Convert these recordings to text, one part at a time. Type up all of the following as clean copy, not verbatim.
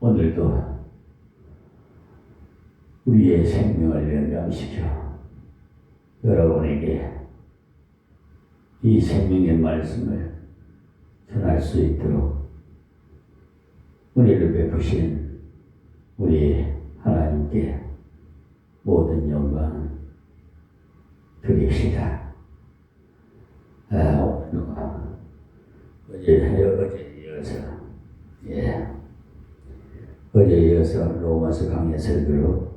오늘도 우리의 생명을 연장시켜 여러분에게 이 생명의 말씀을 전할 수 있도록 은혜를 베푸신 우리 하나님께 모든 영광 드립시다. 어제 이어서 로마서 강의 설교로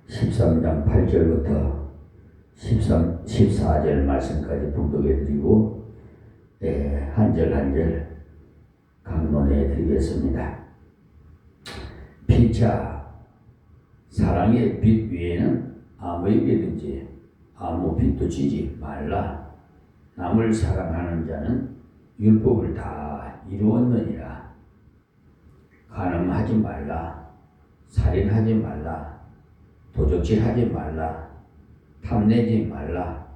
13장 8절부터 14절 말씀까지 봉독해드리고 한 절 한 절 강론해드리겠습니다. 피차 사랑의 빛 위에는 아무에게든지 아무 빛도 지지 말라. 남을 사랑하는 자는 율법을 다 이루었느니라. 간음하지 말라. 살인하지 말라. 도적질하지 말라. 탐내지 말라.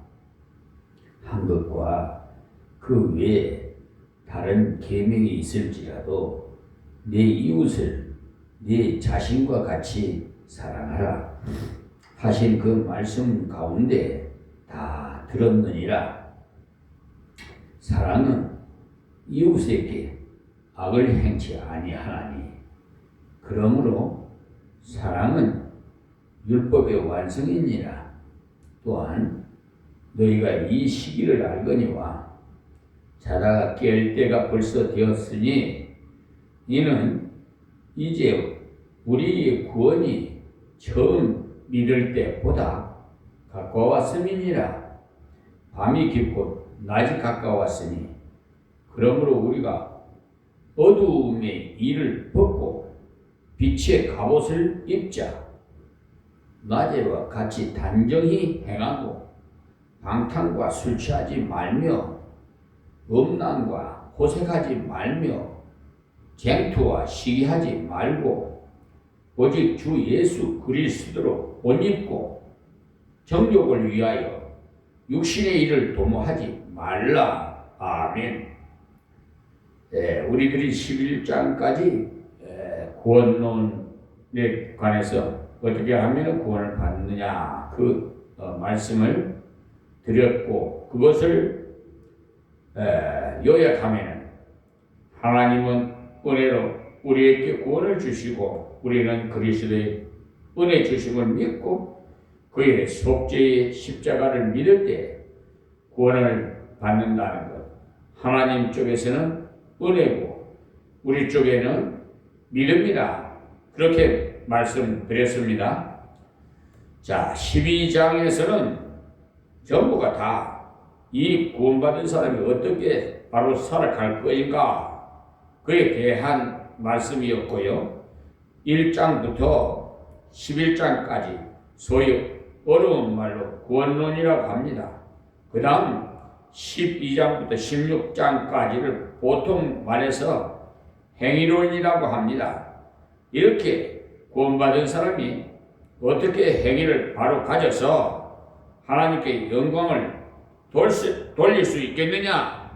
한 것과 그 외에 다른 계명이 있을지라도 내 이웃을 네 자신과 같이 사랑하라 하신 그 말씀 가운데 다 들었느니라. 사랑은 이웃에게 악을 행치 아니하나니 그러므로 사랑은 율법의 완성이니라. 또한 너희가 이 시기를 알거니와 자다가 깰 때가 벌써 되었으니 이는 이제 우리의 구원이 처음 믿을 때보다 가까웠음이니라. 밤이 깊고 낮이 가까웠으니 그러므로 우리가 어두움의 일을 벗고 빛의 갑옷을 입자. 낮에와 같이 단정히 행하고 방탕과 술 취하지 말며 음란과 호색하지 말며 쟁투와 시기하지 말고 오직 주 예수 그리스도로 옷 입고 정욕을 위하여 육신의 일을 도모하지 말라. 아멘. 우리들이 11장까지 구원론에 관해서 어떻게 하면 구원을 받느냐 그 말씀을 드렸고, 그것을 요약하면 하나님은 은혜로 우리에게 구원을 주시고 우리는 그리스도의 은혜 주심을 믿고 그의 속죄의 십자가를 믿을 때 구원을 받는다는 것. 하나님 쪽에서는 은혜고 우리 쪽에는 믿음이다. 그렇게 말씀드렸습니다. 자, 12장에서는 전부가 다 이 구원받은 사람이 어떻게 바로 살아갈 것인가 그에 대한 말씀이었고요. 1장부터 11장까지 소위 어려운 말로 구원론이라고 합니다. 그 다음 12장부터 16장까지를 보통 말해서 행위론이라고 합니다. 이렇게 구원받은 사람이 어떻게 행위를 바로 가져서 하나님께 영광을 돌릴 수 있겠느냐?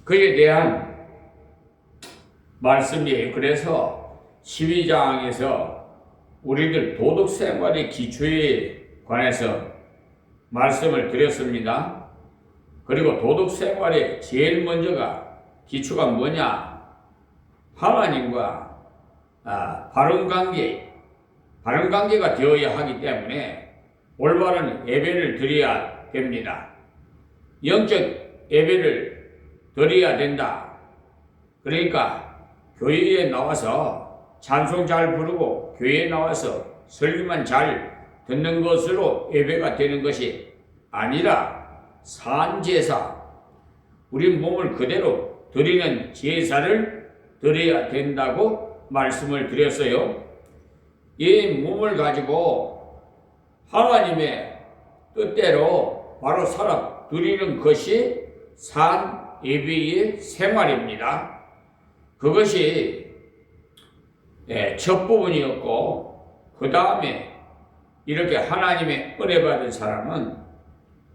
그에 대한 말씀이에요. 그래서 12장에서 우리들 도덕 생활의 기초에 관해서 말씀을 드렸습니다. 그리고 도덕 생활의 제일 먼저가 기초가 뭐냐? 하나님과 바른 관계가 되어야 하기 때문에 올바른 예배를 드려야 됩니다. 영적 예배를 드려야 된다. 그러니까 교회에 나와서 찬송 잘 부르고 교회에 나와서 설교만 잘 듣는 것으로 예배가 되는 것이 아니라 산제사, 우리 몸을 그대로 드리는 제사를 드려야 된다고 말씀을 드렸어요. 이 몸을 가지고 하나님의 뜻대로 바로 살아 드리는 것이 산 예배의 생활입니다. 그것이 첫 부분이었고, 그 다음에 이렇게 하나님의 은혜 받은 사람은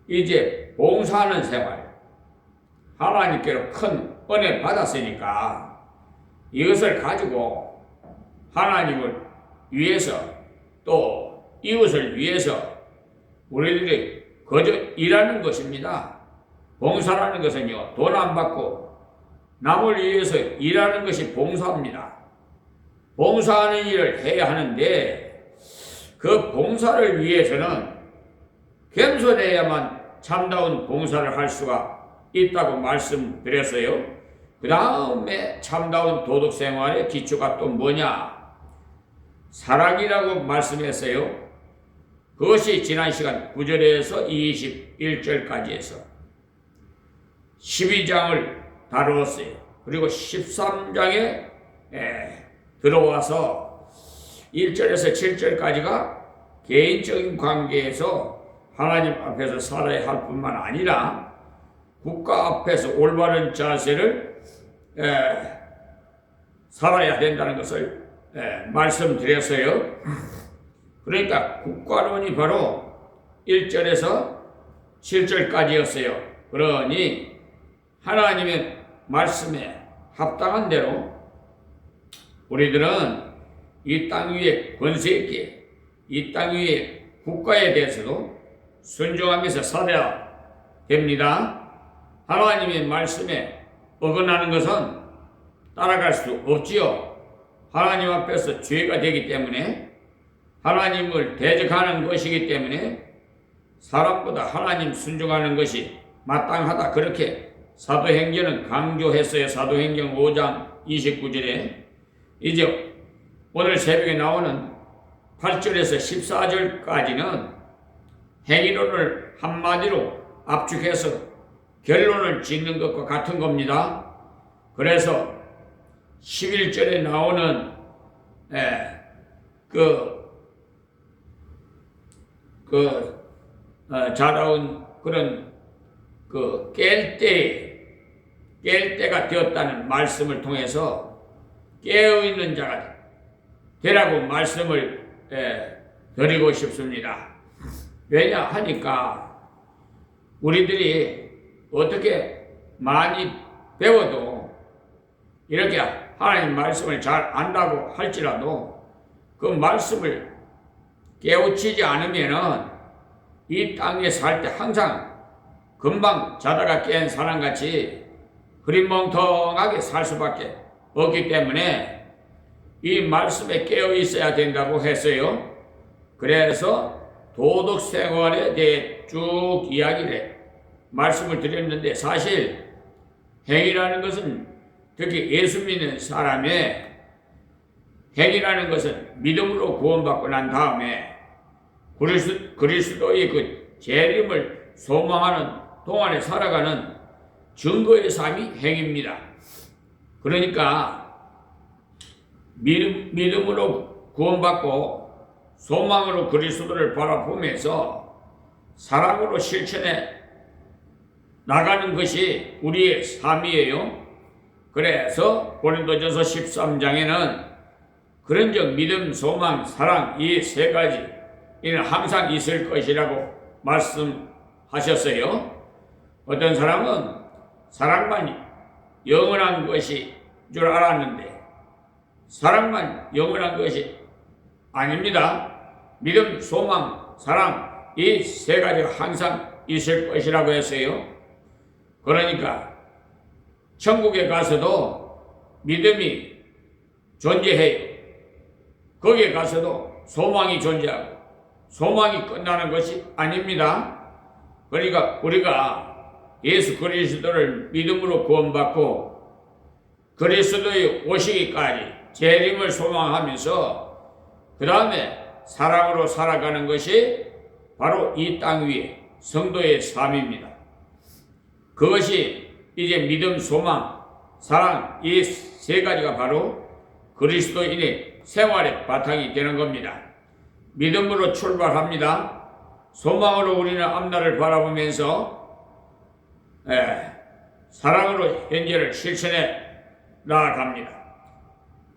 이제 봉사하는 생활, 하나님께로 큰 은혜 받았으니까 이것을 가지고 하나님을 위해서 또 이웃을 위해서 우리들이 거저 일하는 것입니다. 봉사라는 것은요, 돈 안 받고 남을 위해서 일하는 것이 봉사입니다. 봉사하는 일을 해야 하는데 그 봉사를 위해서는 겸손해야만 참다운 봉사를 할 수가 있다고 말씀드렸어요. 그 다음에 참다운 도덕생활의 기초가 또 뭐냐? 사랑이라고 말씀했어요. 그것이 지난 시간 9절에서 21절까지 해서 12장을 다루었어요. 그리고 13장에 들어와서 1절에서 7절까지가 개인적인 관계에서 하나님 앞에서 살아야 할 뿐만 아니라 국가 앞에서 올바른 자세를 살아야 된다는 것을 말씀드렸어요. 그러니까 국가론이 바로 1절에서 7절까지였어요. 그러니 하나님의 말씀에 합당한 대로 우리들은 이 땅 위에 권세 있게 이 땅 위에 국가에 대해서도 순종하면서 살아야 됩니다. 하나님의 말씀에 어긋나는 것은 따라갈 수 없지요. 하나님 앞에서 죄가 되기 때문에 하나님을 대적하는 것이기 때문에 사람보다 하나님 순종하는 것이 마땅하다. 그렇게 사도행전은 강조했어요. 사도행전 5장 29절에 이제 오늘 새벽에 나오는 8절에서 14절까지는 행위론을 한마디로 압축해서 결론을 짓는 것과 같은 겁니다. 그래서 11절에 나오는 자라운 그런 깰 때가 되었다는 말씀을 통해서 깨어있는 자가 되라고 말씀을 드리고 싶습니다. 왜냐 하니까 우리들이 어떻게 많이 배워도 이렇게 하나님 말씀을 잘 안다고 할지라도 그 말씀을 깨우치지 않으면은 이 땅에 살 때 항상 금방 자다가 깬 사람같이 흐릿멍텅하게 살 수밖에 없기 때문에 이 말씀에 깨어 있어야 된다고 했어요. 그래서 도덕 생활에 대해 쭉 이야기를 말씀을 드렸는데 사실 행위라는 것은 특히 예수 믿는 사람의 행위라는 것은 믿음으로 구원받고 난 다음에 그리스도의 그 재림을 소망하는 동안에 살아가는 증거의 삶이 행위입니다. 그러니까 믿음으로 구원받고 소망으로 그리스도를 바라보면서 사랑으로 실천해 나가는 것이 우리의 삶이에요. 그래서 고린도전서 13장에는 그런즉 믿음, 소망, 사랑 이 세 가지 이는 항상 있을 것이라고 말씀하셨어요. 어떤 사람은 사랑만 영원한 것이 줄 알았는데 사랑만 영원한 것이 아닙니다. 믿음, 소망, 사랑 이 세 가지가 항상 있을 것이라고 했어요. 그러니까 천국에 가서도 믿음이 존재해요. 거기에 가서도 소망이 존재하고 소망이 끝나는 것이 아닙니다. 그러니까 우리가 예수 그리스도를 믿음으로 구원받고 그리스도의 오시기까지 재림을 소망하면서 그 다음에 사랑으로 살아가는 것이 바로 이 땅 위에 성도의 삶입니다. 그것이 이제 믿음, 소망, 사랑 이 세 가지가 바로 그리스도인의 생활의 바탕이 되는 겁니다. 믿음으로 출발합니다. 소망으로 우리는 앞날을 바라보면서 사랑으로 현재를 실천해 나아갑니다.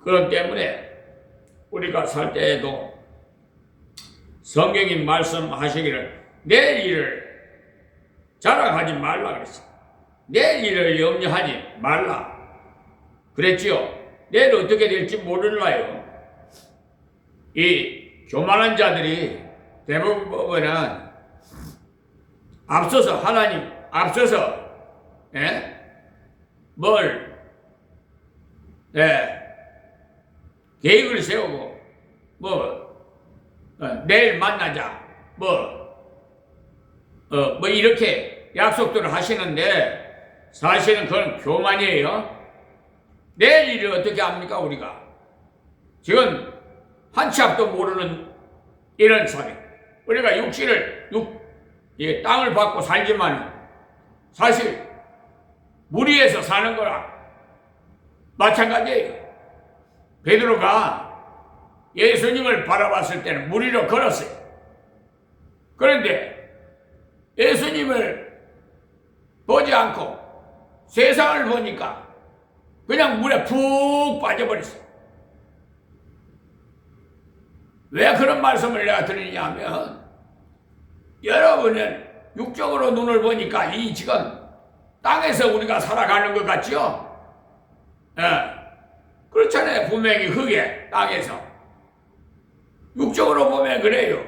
그렇기 때문에 우리가 살 때에도 성경이 말씀하시기를 내일 일을 자랑하지 말라 그랬어요. 내일 일을 염려하지 말라 그랬지요. 내일 어떻게 될지 모르나요. 이 교만한 자들이 대부분 보면은 앞서서 하나님 앞서서 뭘 계획을 세우고 내일 만나자 뭐 이렇게 약속들을 하시는데 사실은 그건 교만이에요. 내일 일을 어떻게 합니까 우리가? 지금 한치 앞도 모르는 이런 사회. 우리가 이 땅을 받고 살지만 사실 무리해서 사는 거랑 마찬가지예요. 베드로가 예수님을 바라봤을 때는 무리로 걸었어요. 그런데 예수님을 보지 않고 세상을 보니까 그냥 물에 푹 빠져버렸어요. 왜 그런 말씀을 내가 드리냐 하면 여러분은 육적으로 눈을 보니까 이 지금 땅에서 우리가 살아가는 것 같죠? 그렇잖아요. 분명히 흙에 땅에서 육적으로 보면 그래요.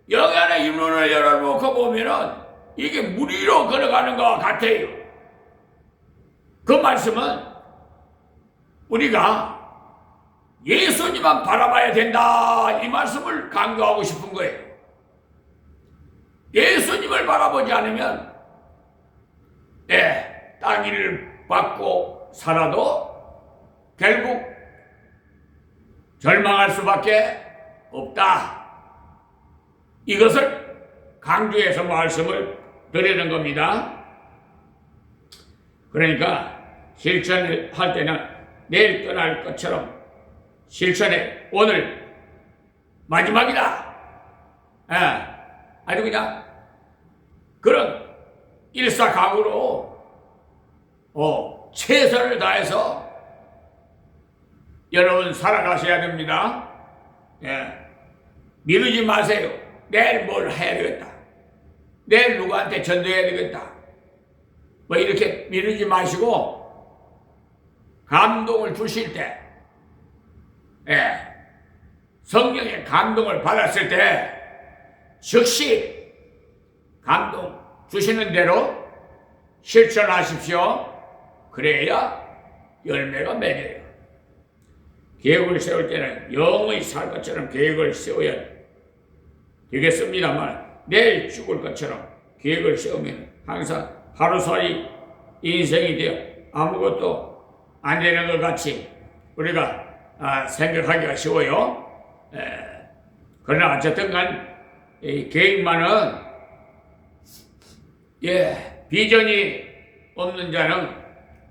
영안의 입문을 열어놓고 보면은 이게 물 위로 걸어가는 것 같아요. 그 말씀은 우리가 예수님만 바라봐야 된다 이 말씀을 강조하고 싶은 거예요. 예수님을 바라보지 않으면 땅 위를 받고 살아도 결국 절망할 수밖에 없다. 이것을 강조해서 말씀을 드리는 겁니다. 그러니까 실천을 할 때는 내일 떠날 것처럼 실천해. 오늘 마지막이다. 아주 그냥 그런 일사각오로 최선을 다해서 여러분 살아가셔야 됩니다. 미루지 마세요. 내일 뭘 해야 되겠다. 내일 누구한테 전도해야 되겠다. 뭐 이렇게 미루지 마시고 감동을 주실 때 성령의 감동을 받았을 때 즉시 감동 주시는 대로 실천하십시오. 그래야 열매가 맺어요. 계획을 세울 때는 영원히 살 것처럼 계획을 세워야 되겠습니다만 내일 죽을 것처럼 계획을 세우면 항상 하루살이 인생이 되어 아무것도 안 되는 것 같이 우리가 생각하기가 쉬워요. 그러나 어쨌든 간 이 계획만은 비전이 없는 자는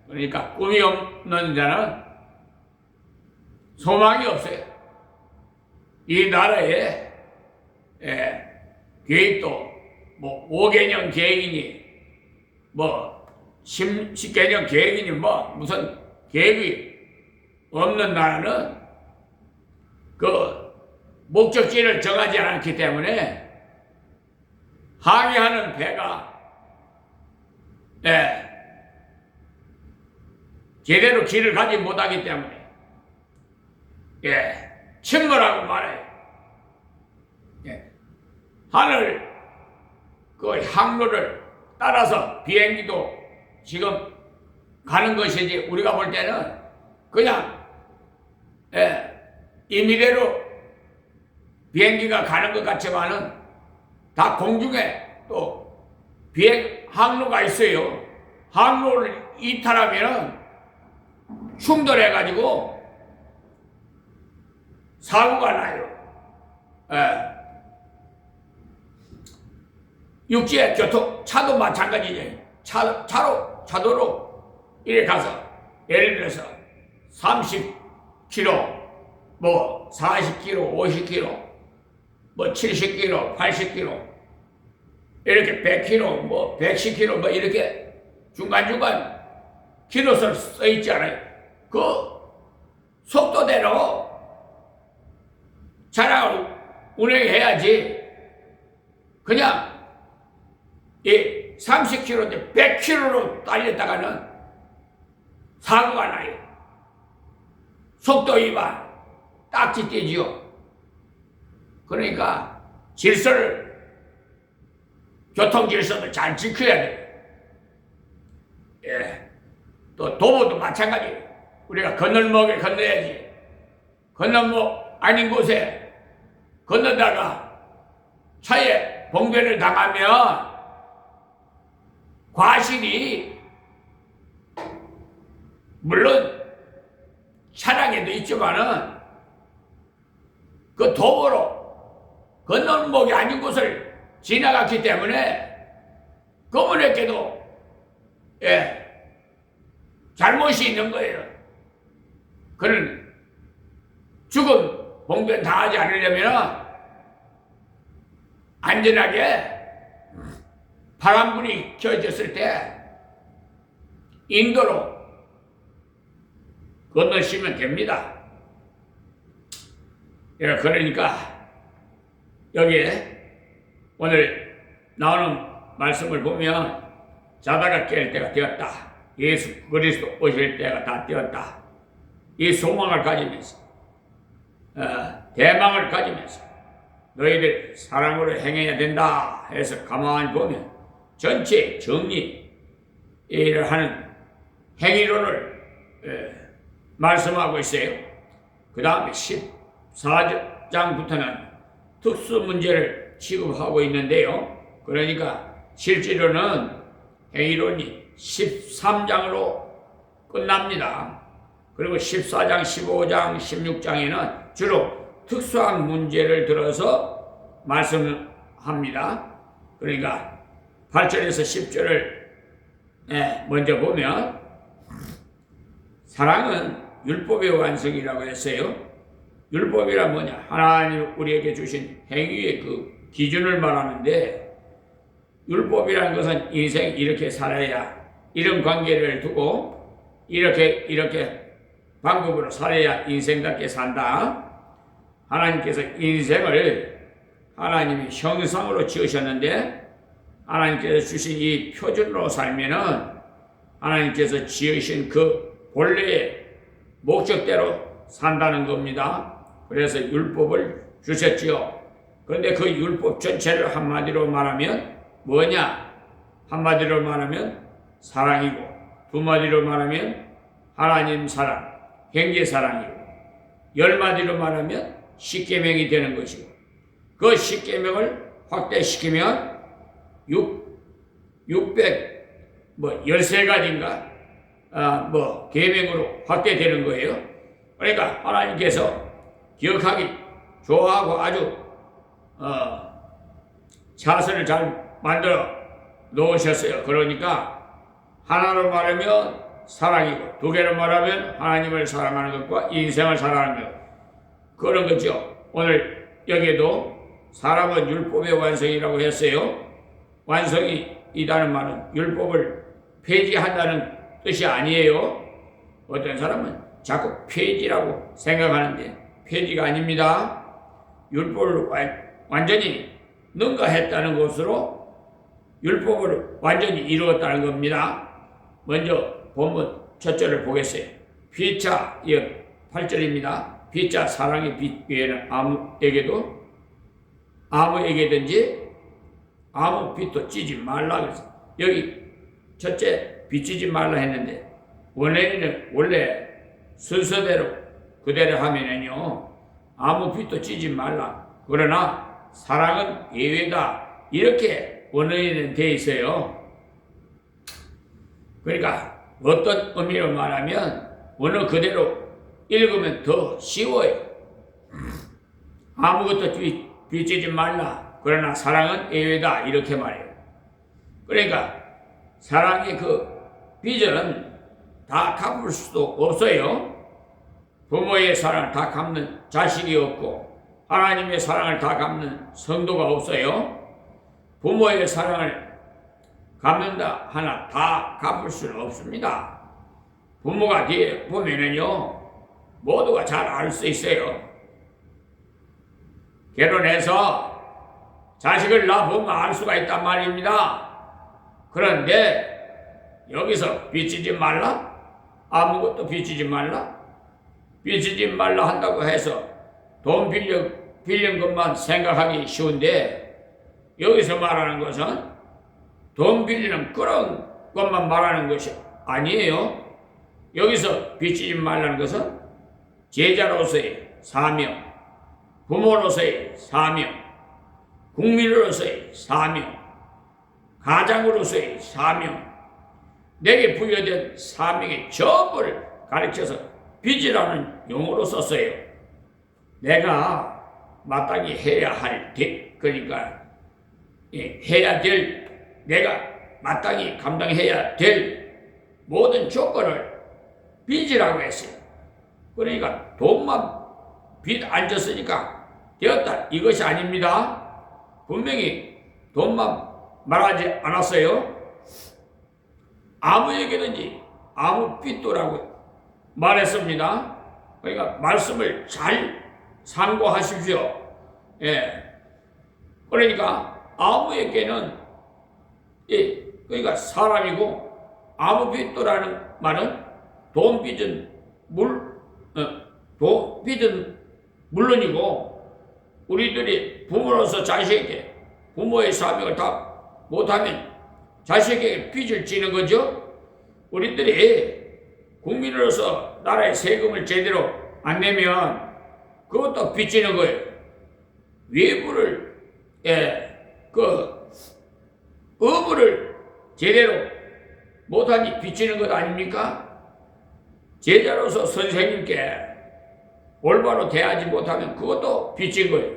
그러니까 꿈이 없는 자는 소망이 없어요. 이 나라에 계획도 뭐 5개년 계획이니 뭐 10개년 계획이니 뭐 무슨 계획이 없는 나라는 그 목적지를 정하지 않기 때문에 항해하는 배가 제대로 길을 가지 못하기 때문에 침몰하고 말아요. 하늘 그 항로를 따라서 비행기도 지금 가는 것이지 우리가 볼 때는 그냥 임의대로 비행기가 가는 것 같지만은 다 공중에 또 비행 항로가 있어요. 항로를 이탈하면은 충돌해가지고 사고가 나요. 육지의 교통, 차도 마찬가지예요. 차도로 이래 가서 예를 들어서 30km, 뭐 40km, 50km, 뭐 70km, 80km, 이렇게 100km, 뭐 110km, 뭐 이렇게 중간중간 키로수를 써 있잖아요. 그 속도대로 차량을 운행해야지 그냥 이 30km인데 100km로 달렸다가는 사고가 나요. 속도 위반, 딱지 떼지요. 그러니까 교통 질서도 잘 지켜야 돼요. 예. 또 도보도 마찬가지. 우리가 건널목에 건너야지. 건널목 아닌 곳에 건너다가 차에 봉변을 당하면 과실이 물론 차량에도 있지만은 그 도보로 건널목이 아닌 곳을 지나갔기 때문에 그분에게도 잘못이 있는 거예요. 그는 죽음 봉변 당하지 않으려면 안전하게 파란불이 켜졌을 때 인도로 건너시면 됩니다. 그러니까 여기에 오늘 나오는 말씀을 보면 자다가 깰 때가 되었다. 예수 그리스도 오실 때가 다 되었다. 이 소망을 가지면서 대망을 가지면서 너희들 사랑으로 행해야 된다 해서 가만히 보면 전체 정리를 하는 행위론을 말씀하고 있어요. 그 다음에 14장부터는 특수 문제를 취급하고 있는데요. 그러니까 실제로는 행위론이 13장으로 끝납니다. 그리고 14장, 15장, 16장에는 주로 특수한 문제를 들어서 말씀합니다. 그러니까 8절에서 10절을 먼저 보면 사랑은 율법의 완성이라고 했어요. 율법이란 뭐냐? 하나님 우리에게 주신 행위의 그 기준을 말하는데 율법이라는 것은 인생 이렇게 살아야 이런 관계를 두고 이렇게 방법으로 살아야 인생답게 산다. 하나님께서 인생을 하나님의 형상으로 지으셨는데 하나님께서 주신 이 표준으로 살면은 하나님께서 지으신 그 본래의 목적대로 산다는 겁니다. 그래서 율법을 주셨지요. 그런데 그 율법 전체를 한마디로 말하면 뭐냐? 한마디로 말하면 사랑이고 두 마디로 말하면 하나님 사랑, 형제 사랑이고 열 마디로 말하면 십계명이 되는 것이고 그 십계명을 확대시키면 13가지인가 계명으로 확대되는 거예요. 그러니까 하나님께서 기억하기 좋아하고 아주 차선을 잘 만들어 놓으셨어요. 그러니까 하나로 말하면 사랑이고 두 개로 말하면 하나님을 사랑하는 것과 인생을 사랑하는 것 그런 거죠. 오늘 여기에도 사람은 율법의 완성이라고 했어요. 완성이 이라는 말은 율법을 폐지한다는 뜻이 아니에요. 어떤 사람은 자꾸 폐지라고 생각하는데 폐지가 아닙니다. 율법을 완전히 능가했다는 것으로 율법을 완전히 이루었다는 겁니다. 먼저 본문 첫 절을 보겠어요. 피차 8절입니다. 피차 사랑의 빛 외에는 아무에게든지 아무 빛도 찌지 말라 그래서 여기 첫째 비치지 말라 했는데 원래 순서대로 그대로 하면은요 아무 빛도 찌지 말라. 그러나 사랑은 예외다 이렇게 원어에는 돼 있어요. 그러니까 어떤 의미로 말하면 원어 그대로 읽으면 더 쉬워요. 아무것도 비치지 말라. 그러나 사랑은 예외다 이렇게 말해요. 그러니까 사랑의 그 빚은 다 갚을 수도 없어요. 부모의 사랑을 다 갚는 자식이 없고 하나님의 사랑을 다 갚는 성도가 없어요. 부모의 사랑을 갚는다 하나 다 갚을 수는 없습니다. 부모가 뒤에 보면은요 모두가 잘 알 수 있어요. 결혼해서 자식을 낳아보면 알 수가 있단 말입니다. 그런데 여기서 빚지지 말라? 아무것도 빚지지 말라? 빚지지 말라 한다고 해서 돈 빌린 것만 생각하기 쉬운데 여기서 말하는 것은 돈 빌리는 그런 것만 말하는 것이 아니에요. 여기서 빚지지 말라는 것은 제자로서의 사명, 부모로서의 사명, 국민으로서의 사명, 가장으로서의 사명, 내게 부여된 사명의 전부를 가르쳐서 빚이라는 용어로 썼어요. 내가 마땅히 해야 할, 그러니까 해야 될, 내가 마땅히 감당해야 될 모든 조건을 빚이라고 했어요. 그러니까 돈만 빚 안 졌으니까 되었다, 이것이 아닙니다. 분명히 돈만 말하지 않았어요. 아무에게든지 아무 빚도라고 말했습니다. 그러니까 말씀을 잘 참고하십시오. 예. 그러니까 아무에게는, 예, 그러니까 사람이고, 아무 빚도라는 말은 돈 빚은 돈 빚은 물론이고, 우리들이 부모로서 자식에게 부모의 사명을 다 못하면 자식에게 빚을 지는 거죠. 우리들이 국민으로서 나라의 세금을 제대로 안 내면 그것도 빚지는 거예요. 외부를, 의무를 제대로 못하니 빚지는 것 아닙니까? 제자로서 선생님께 올바로 대하지 못하면 그것도 빚진 거예요.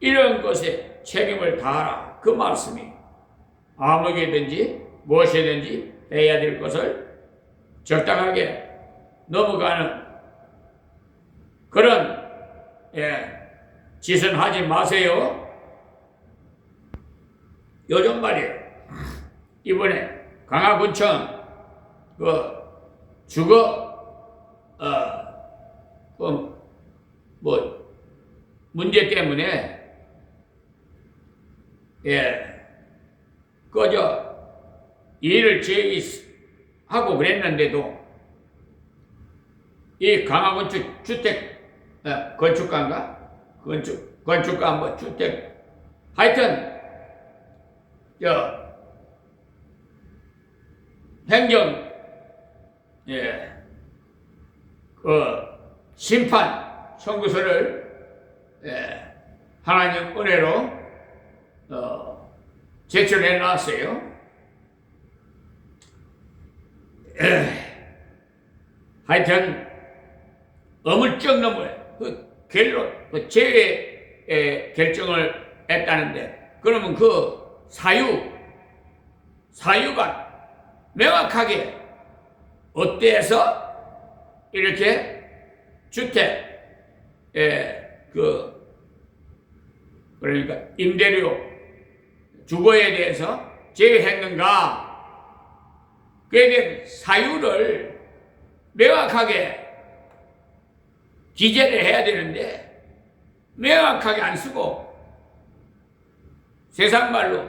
이런 것에 책임을 다하라, 그 말씀이 아무에게든지 무엇이든지 해야 될 것을 적당하게 넘어가는 그런 짓은 하지 마세요. 요즘 말이에요. 이번에 강화군청 그 주거 문제 때문에 그저 일을 제기하고 그랬는데도 이 강화군청 주택 건축가인가? 건축가 뭐 주택, 하여튼 행정 심판 청구서를 하나님 은혜로 제출해 놨어요. 하여튼 어물쩍 넘어요. 그 제외 결정을 했다는데, 그러면 그 사유가 명확하게 어때서 이렇게 주택 그러니까 임대료 주거에 대해서 제외했는가? 그에 대한 사유를 명확하게 기재를 해야 되는데 명확하게 안 쓰고 세상 말로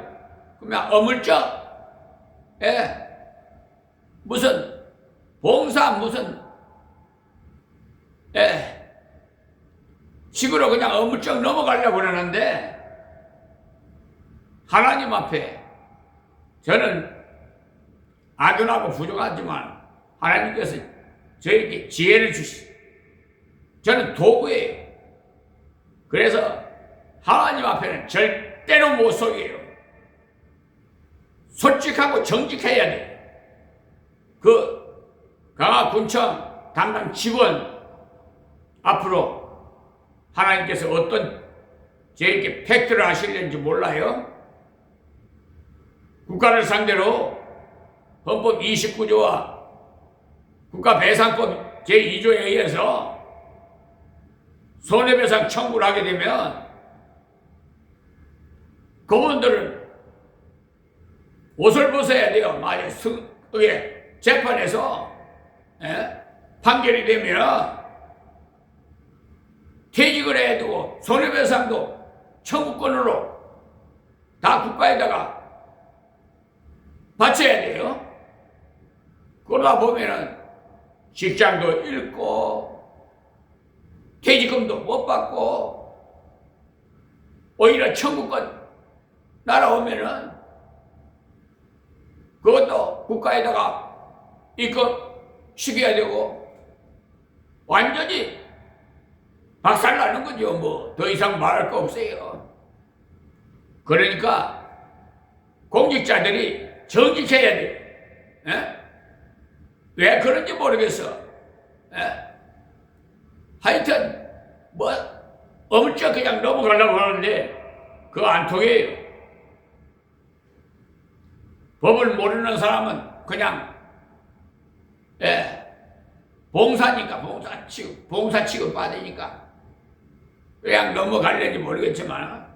그냥 어물쩍 무슨 봉사 무슨 식으로 그냥 어물쩍 넘어가려고 그러는데, 하나님 앞에 저는 아둔하고 부족하지만 하나님께서 저에게 지혜를 주시, 저는 도구예요. 그래서 하나님 앞에는 절대로 못 속여요. 솔직하고 정직해야 돼요. 그 강화군청 담당 직원 앞으로 하나님께서 어떤 저에게 팩트를 하시려는지 몰라요. 국가를 상대로 헌법 29조와 국가배상법 제2조에 의해서 손해배상 청구를 하게 되면 그분들은 옷을 벗어야 돼요. 만약 재판에서 판결이 되면 퇴직을 해야 되고 손해배상도 청구권으로 다 국가에다가 바쳐야 돼요. 그러다 보면은 직장도 잃고 퇴직금도 못 받고 오히려 천국권 날아오면은 그것도 국가에다가 입금시켜야 되고 완전히 박살나는 거죠. 뭐 더 이상 말할 거 없어요. 그러니까 공직자들이 정직해야 돼. 에? 왜 그런지 모르겠어. 에? 하여튼 뭐 어물쩍 그냥 넘어가려고 하는데 그거 안 통해요. 법을 모르는 사람은 그냥 봉사니까 봉사 취급 받으니까 그냥 넘어갈는지 모르겠지만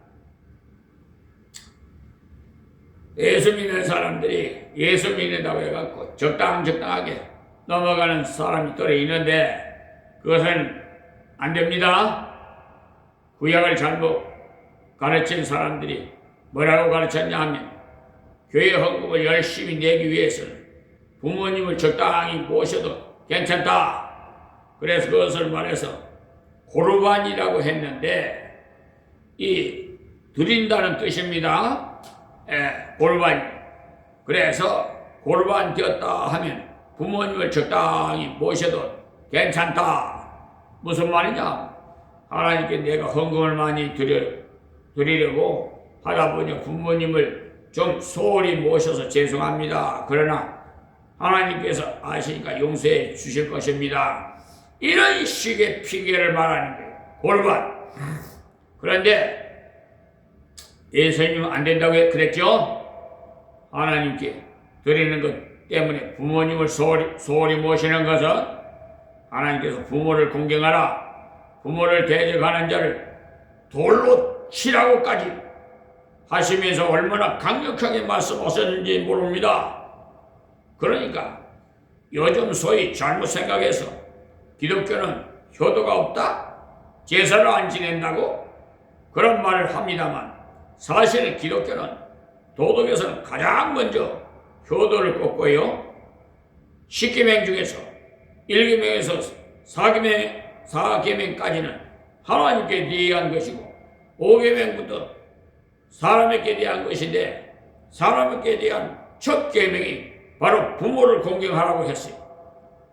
예수 믿는 사람들이 예수 믿는다고 해갖고 적당하게 넘어가는 사람이 또 있는데 그것은 안 됩니다. 구약을 잘못 가르친 사람들이 뭐라고 가르쳤냐 하면 교회 헌금을 열심히 내기 위해서는 부모님을 적당히 모셔도 괜찮다. 그래서 그것을 말해서 고르반이라고 했는데 이 드린다는 뜻입니다. 고르반. 그래서 고르반 되었다 하면 부모님을 적당히 모셔도 괜찮다. 무슨 말이냐? 하나님께 내가 헌금을 많이 드리려고 하다 보니 부모님을 좀 소홀히 모셔서 죄송합니다. 그러나 하나님께서 아시니까 용서해 주실 것입니다. 이런 식의 핑계를 말하는 거예요. 고르반. 그런데 예수님은 안 된다고 그랬죠? 하나님께 드리는 것 때문에 부모님을 소홀히 모시는 것은 하나님께서 부모를 공경하라. 부모를 대적하는 자를 돌로 치라고까지 하시면서 얼마나 강력하게 말씀하셨는지 모릅니다. 그러니까 요즘 소위 잘못 생각해서 기독교는 효도가 없다? 제사를 안 지낸다고? 그런 말을 합니다만 사실은 기독교는 도덕에서는 가장 먼저 효도를 꼽고요. 10계명 중에서 1계명에서 4계명까지는 하나님께 대한 것이고 5계명부터 사람에게 대한 것인데 사람에게 대한 첫 계명이 바로 부모를 공경하라고 했어요.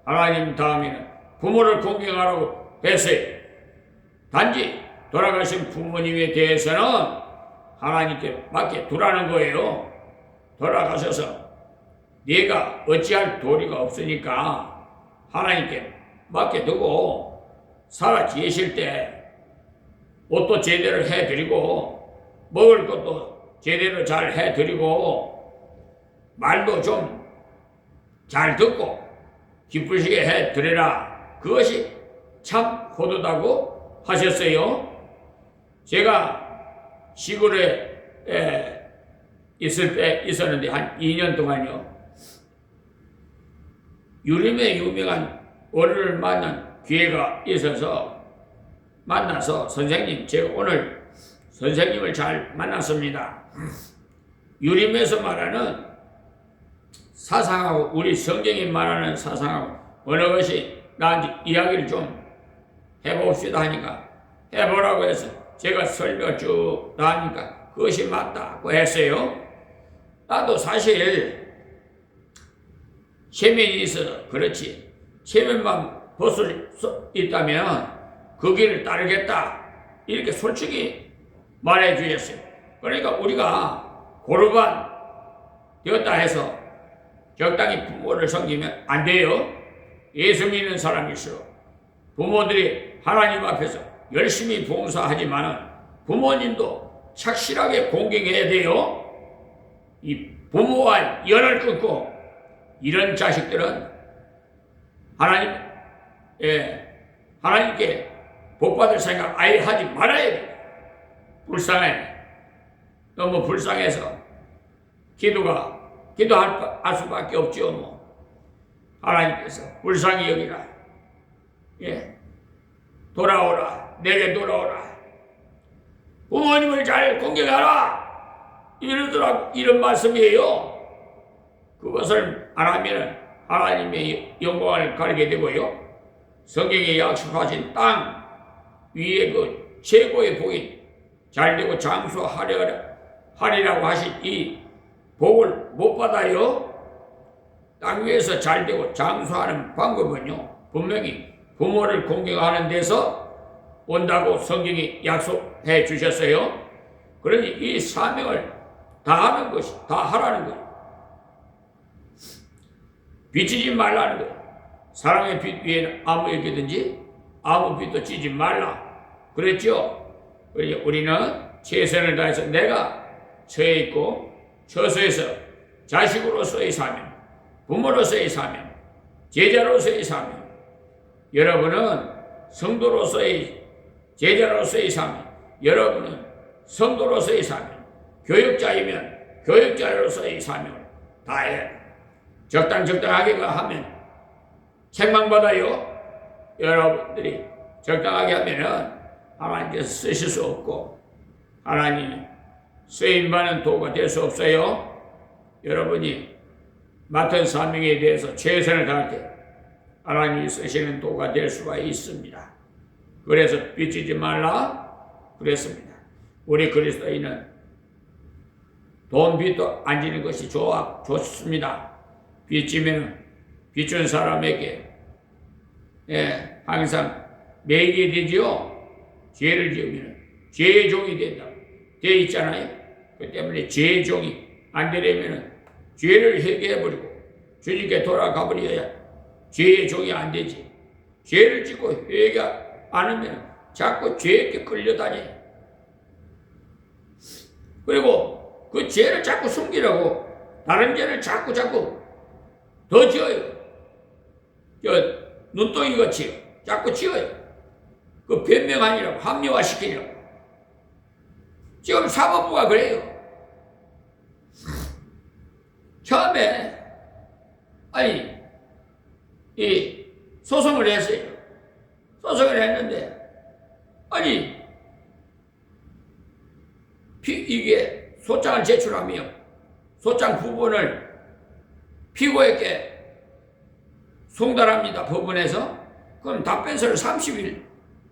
하나님 다음에는 부모를 공경하라고 했어요. 단지 돌아가신 부모님에 대해서는 하나님께 맡겨 두라는 거예요. 돌아가셔서 네가 어찌할 도리가 없으니까 하나님께 맡겨두고 살아 계실 때 옷도 제대로 해드리고 먹을 것도 제대로 잘 해드리고 말도 좀 잘 듣고 기쁘시게 해드리라. 그것이 참 호도다고 하셨어요. 제가 시골에 있었는데 한 2년 동안요. 유림에 유명한 어른을 만난 기회가 있어서 만나서 선생님, 제가 오늘 선생님을 잘 만났습니다. 유림에서 말하는 사상하고 우리 성경이 말하는 사상하고 어느 것이 나한테 이야기를 좀 해봅시다 하니까 해보라고 해서 제가 설명 쭉 하니까 그것이 맞다고 했어요. 나도 사실 체면이 있어서 그렇지 체면만 벗을 수 있다면 그 길을 따르겠다 이렇게 솔직히 말해 주셨어요. 그러니까 우리가 고르반 되었다 해서 적당히 부모를 섬기면 안 돼요. 예수 믿는 사람일수록 부모들이 하나님 앞에서 열심히 봉사하지만은 부모님도 착실하게 공경해야 돼요. 이 부모와 연을 끊고 이런 자식들은 하나님께 복받을 생각 아예 하지 말아야 돼. 불쌍해. 너무 불쌍해서 기도할 수밖에 없죠. 뭐. 하나님께서 불쌍히 여기라. 돌아오라. 내게 돌아오라. 부모님을 잘 공경하라. 이런 말씀이에요. 그것을 안 하면 하나님의 영광을 가리게 되고요. 성경에 약속하신 땅, 위에 그 최고의 복인 잘되고 장수하리라고 하신 이 복을 못 받아요. 땅 위에서 잘되고 장수하는 방법은요, 분명히 부모를 공경하는 데서 온다고 성경이 약속해 주셨어요. 그러니 이 사명을 다 하는 것이, 다 하라는 거예요. 비치지 말라는 거예요. 사랑의 빛 위에는 아무에게든지 아무 빛도 찌지 말라 그랬죠. 그러니 우리는 최선을 다해서 내가 처해 있고 처소에서 자식으로서의 사명, 부모로서의 사명, 제자로서의 사명, 여러분은 성도로서의 제자로서의 사명, 여러분은 성도로서의 사명, 교육자이면 교육자로서의 사명을 다해 적당하게 하면 책망받아요. 여러분들이 적당하게 하면은 하나님께서 쓰실 수 없고 하나님 쓰임받는 도구가 될 수 없어요. 여러분이 맡은 사명에 대해서 최선을 다할 때 하나님이 쓰시는 도구가 될 수가 있습니다. 그래서 빚지지 말라 그랬습니다. 우리 그리스도인은 돈 빚도 안 지는 것이 좋습니다. 빚지면 빚준 사람에게 항상 매이게 되지요. 죄를 지으면 죄의 종이 된다. 돼 있잖아요. 그 때문에 죄의 종이 안 되려면 죄를 회개해버리고 주님께 돌아가 버려야 죄의 종이 안 되지. 죄를 짓고 회개 안 하면 자꾸 죄에 끌려다녀요. 그리고 그 죄를 자꾸 숨기려고 다른 죄를 자꾸 더 지어요. 눈덩이 같이 자꾸 지어요. 그 변명하니라고 합리화시키려고. 지금 사법부가 그래요. 처음에 이 소송을 했어요. 소송을 했는데 이게 소장을 제출하며 소장 부분을 피고에게 송달합니다. 법원에서. 그럼 답변서를 30일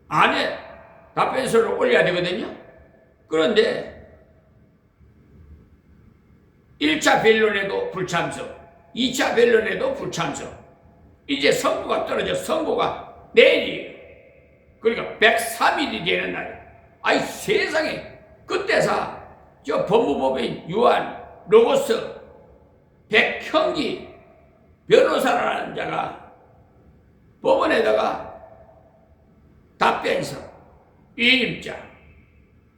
안에 답변서를 올려야 되거든요. 그런데 1차 변론에도 불참석, 2차 변론에도 불참석. 이제 선고가 떨어져. 선고가 내일이에요. 그러니까 103일이 되는 날. 세상에 그때사 저 법무법인 유한 로고스 백형기 변호사라는 자가 법원에다가 답변서, 위임자,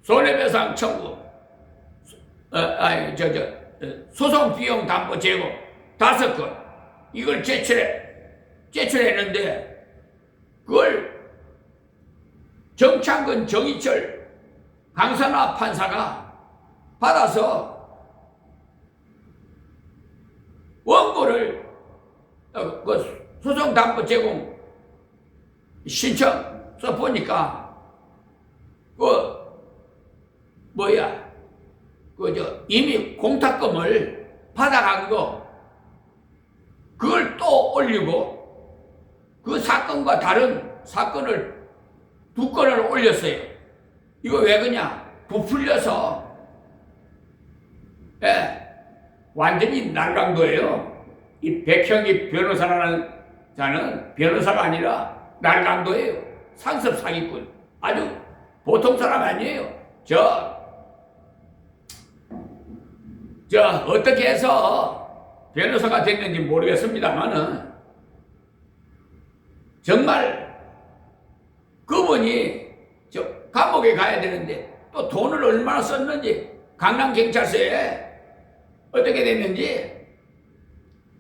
손해배상 청구, 소송 비용 담보 제공 5건 이걸 제출했는데 그걸 정창근, 정희철, 강선화 판사가 받아서 원고를 그 소송 담보 제공 신청 써보니까 이미 공탁금을 받아간 거 그걸 또 올리고 그 사건과 다른 사건을 2건을 올렸어요. 이거 왜 그러냐? 부풀려서 완전히 날강도예요. 이 백형기 변호사라는 자는 변호사가 아니라 날강도예요. 상습 사기꾼. 아주 보통 사람 아니에요. 어떻게 해서 변호사가 됐는지 모르겠습니다만은 정말 그분이 감옥에 가야 되는데 또 돈을 얼마나 썼는지 강남경찰서에 어떻게 됐는지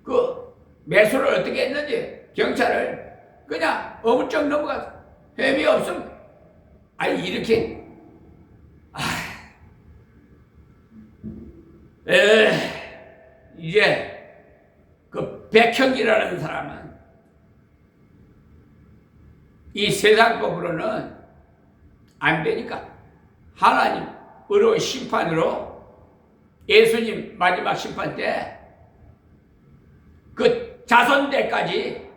그 매수를 어떻게 했는지 경찰을 그냥 어물쩍 넘어가서 혐의 없음. 이렇게 이제 그 백형기라는 사람은 이 세상법으로는 안 되니까 하나님 의로운 심판으로 예수님 마지막 심판 때 그 자손 때까지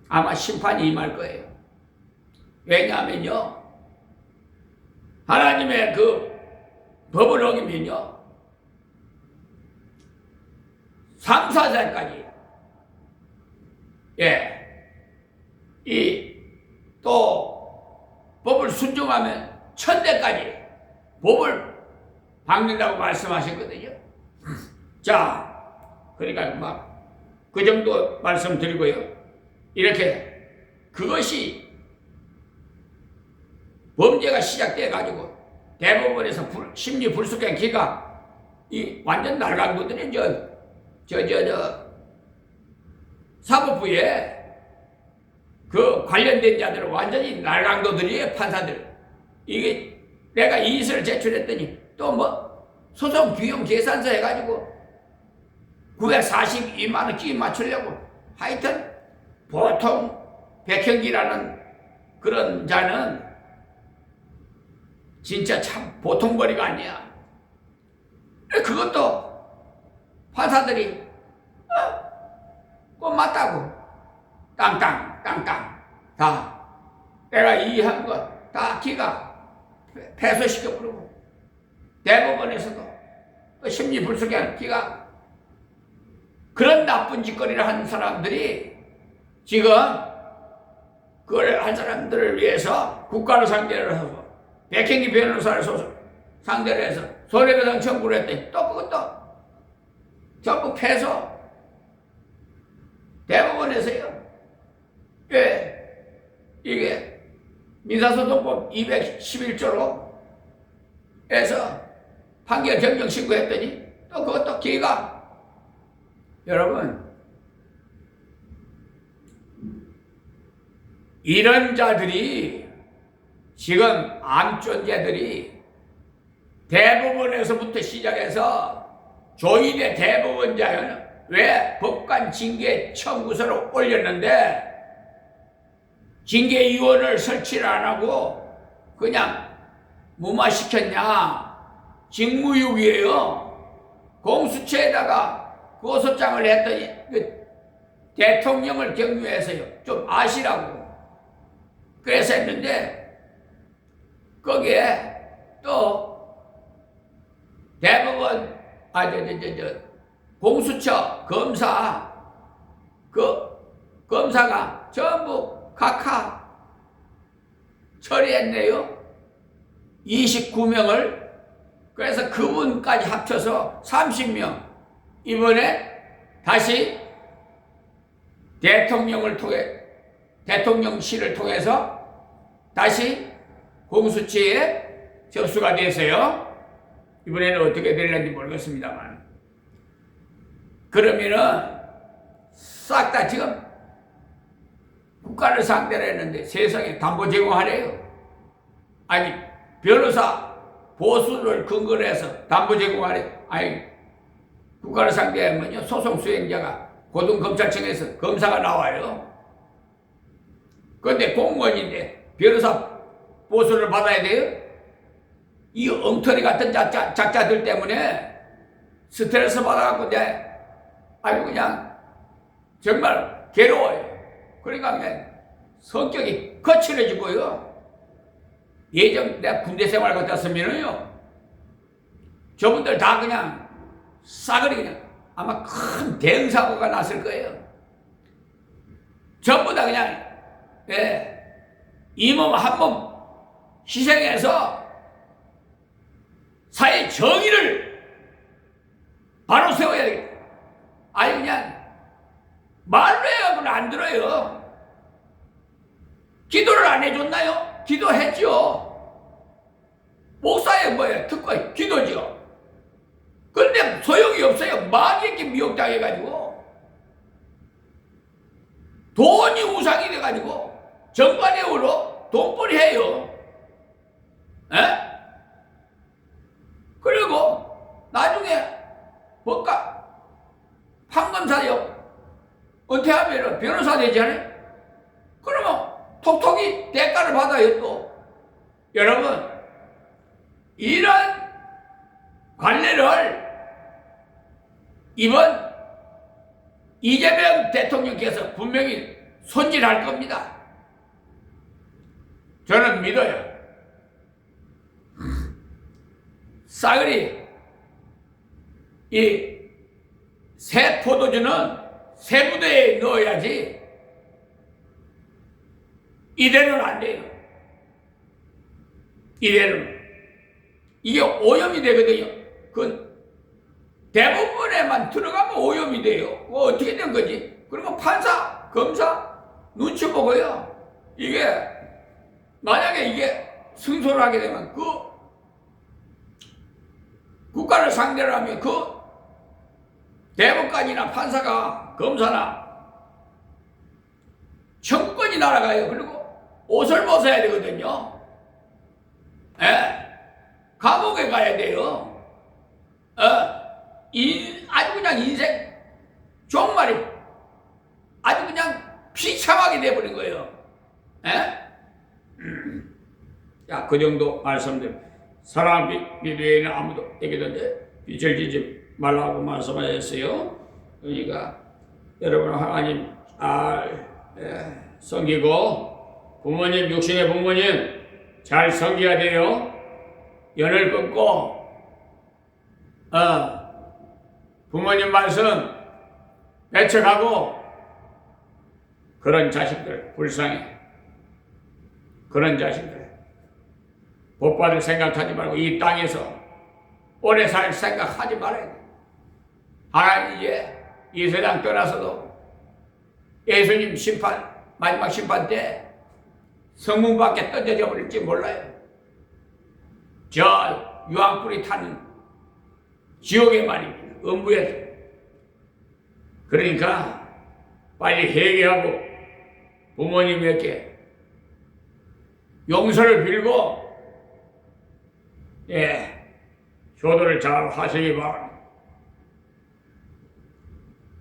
아마 심판이 임할 거예요. 왜냐하면요, 하나님의 그 법을 어기면요 3, 4세까지 이 또 법을 순종하면 1000대까지 법을 박는다고 말씀하셨거든요. 자, 그러니까 막 그 정도 말씀드리고요. 이렇게 그것이 범죄가 시작돼 가지고 대법원에서 심리 불속행 기가 이 완전 날강도들이 사법부에 그 관련된 자들은 완전히 날강도들이에요. 판사들. 이게 내가 이의서를 제출했더니 또 뭐 소송 비용 계산서 해가지고 942만 원 끼 맞추려고. 하여튼 보통 백형기라는 그런 자는 진짜 참 보통 거리가 아니야. 그것도 판사들이 꼭 맞다고 땅땅 다 내가 이해한 거 다 기가 패소시켜버리고 대법원에서도 또 심리불속행 기가 그런 나쁜 짓거리를 한 사람들이 지금 그걸 한 사람들을 위해서 국가를 상대로 해서 백행기 변호사를 상대로 해서 손해배상 청구를 했더니 또 그것도 전부 패소. 대법원에서요. 이게 민사소송법 211조로 해서 판결 변경 신고했더니 또 그것도 기가. 여러분, 이런 자들이 지금 암존재들이 대법원에서부터 시작해서 조인의 대법원장은 왜 법관 징계 청구서를 올렸는데 징계위원을 설치를 안 하고 그냥 무마시켰냐? 직무유기예요. 공수처에다가 고소장을 했더니 그 대통령을 경유해서요 좀 아시라고 그래서 했는데 거기에 또 대법원 공수처 검사 검사가 전부 각하 처리했네요. 29명을. 그래서 그분까지 합쳐서 30명. 이번에 다시 대통령실을 통해서 다시 공수처에 접수가 돼서요. 이번에는 어떻게 될는지 모르겠습니다만. 그러면은 싹 다 지금 국가를 상대로 했는데 세상에 담보 제공하래요. 아니 변호사 보수를 근거로 해서 담보 제공하래. 아니 국가를 상대하면요 소송 수행자가 고등검찰청에서 검사가 나와요. 그런데 공무원인데 변호사 보수를 받아야 돼요. 이 엉터리 같은 작자들 때문에 스트레스 받아갖고 아주 그냥 정말 괴로워요. 그러니까 그냥 성격이 거칠어지고요. 예전 내가 군대 생활 같았으면은요, 저분들 다 그냥 싸그리 그냥 아마 큰 대응 사고가 났을 거예요. 전부 다 그냥 이 몸 한 몸 희생해서 사회 정의를 바로 세워야 되겠다. 아니 그냥 말로 해가지고는 안 들어요. 기도를 안 해줬나요? 기도했죠. 목사의 뭐예요? 특권 기도죠. 그런데 소용이 없어요. 많이 이렇게 미혹당해가지고 돈이 우상이 돼가지고 정관의 후로 돈벌이 해요. 그리고 나중에 법관 판검사요 은퇴하면 변호사 되잖아요. 그러면 톡톡이 대가를 받아요. 또 여러분 이런 관례를 이번 이재명 대통령께서 분명히 손질할 겁니다. 저는 믿어요. 싸그리 이 새 포도주는 새 부대에 넣어야지 이대로는 안 돼요. 이대로는 이게 오염이 되거든요. 그 대부분에만 들어가면 오염이 돼요. 어떻게 된 거지? 그리고 판사, 검사 눈치 보고요. 이게 만약에 이게 승소를 하게 되면 그 국가를 상대로 하면 그 대법관이나 판사가 검사나 청구권이 날아가요. 그리고 옷을 벗어야 되거든요. 예. 감옥에 가야 돼요. 아주 그냥 인생 종말이 아주 그냥 비참하게 돼버린 거예요. 예? 야, 그 정도 말씀드립니다. 사랑 비두에는 아무도 얘기던데 빚을 지지 말라고 말씀하셨어요. 그러니까 여러분 하나님 잘 섬기고 부모님, 육신의 부모님 잘 섬겨야 돼요. 연을 끊고 부모님 말씀 배척하고 그런 자식들 불쌍해. 그런 자식들 복 받을 생각하지 말고 이 땅에서 오래 살 생각하지 말아야 돼. 하나님 이제 이 세상 떠나서도 예수님 심판 마지막 심판 때 성문 밖에 던져져 버릴지 몰라요. 저 유황불이 타는 지옥에 말입니다. 음부에서. 그러니까 빨리 회개하고 부모님에게 용서를 빌고 효도를 잘 하시기 바랍니다.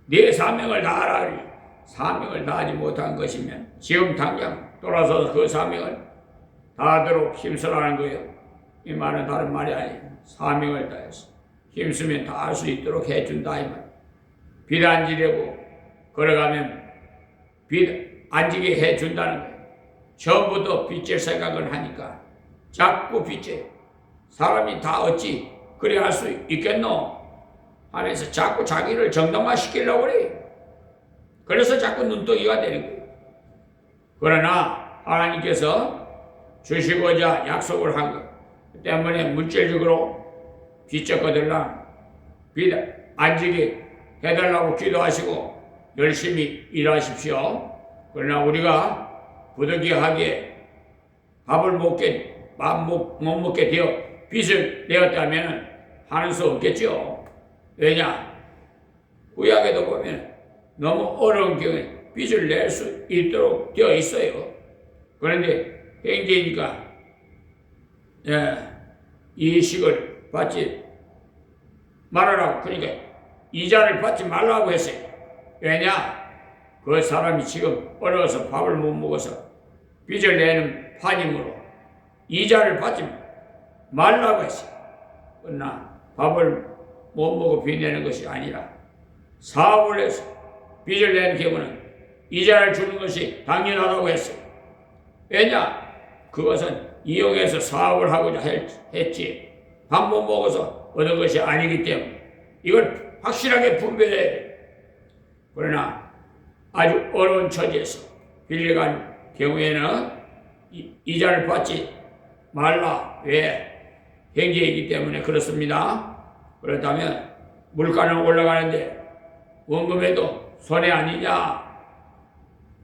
네 사명을 다하라니 사명을 다하지 못한 것이면 지금 당장 돌아서서 그 사명을 다하도록 힘쓰라는 거예요. 이 말은 다른 말이 아니에요. 사명을 다해서 힘쓰면 다 할 수 있도록 해준다 이 말. 빚 안 지려고 걸어가면 빚 안 지게 해준다는 거예요. 처음부터 빚질 생각을 하니까 자꾸 빚져요. 사람이 다 어찌 그래 할 수 있겠노 하면서 자꾸 자기를 정당화시키려고 그래. 그래서 자꾸 눈덩이가 되는 거예요. 그러나 하나님께서 주시고자 약속을 한 것 때문에 물질적으로 빚졌거들랑 빚 안 지게 해달라고 기도하시고 열심히 일하십시오. 그러나 우리가 부득이하게 밥을 못 먹게 되어 빚을 내었다면 하는 수 없겠죠. 왜냐? 구약에도 보면 너무 어려운 경우에 빚을 낼 수 있도록 되어 있어요. 그런데 행제니까 이식을 받지 말아라고, 그러니까 이자를 받지 말라고 했어요. 왜냐? 그 사람이 지금 어려워서 밥을 못 먹어서 빚을 내는 판이므로 이자를 받지 말라고 했어요. 그러나 밥을 못 먹고 빚 내는 것이 아니라 사업을 해서 빚을 내는 경우는 이자를 주는 것이 당연하다고 했어요. 왜냐? 그것은 이용해서 사업을 하고자 했지 밥 못 먹어서 얻은 것이 아니기 때문에 이걸 확실하게 분별해야 돼요. 그러나 아주 어려운 처지에서 빌려간 경우에는 이자를 받지 말라. 왜? 행제이기 때문에 그렇습니다. 그렇다면 물가는 올라가는데 원금에도 손해 아니냐?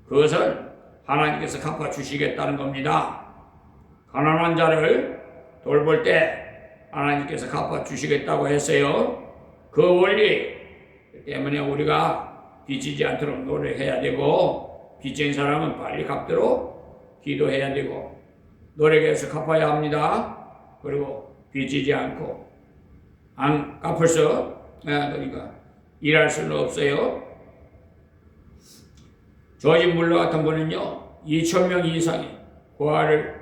그것은 하나님께서 갚아주시겠다는 겁니다. 가난한 자를 돌볼 때 하나님께서 갚아주시겠다고 했어요. 그 원리 때문에 우리가 빚지지 않도록 노력해야 되고 빚진 사람은 빨리 갚도록 기도해야 되고 노력해서 갚아야 합니다. 그리고 빚지지 않고 안 갚을서 그러니까 일할 수는 없어요. 조지 물러 같은 분은요 2,000명 이상의 고아를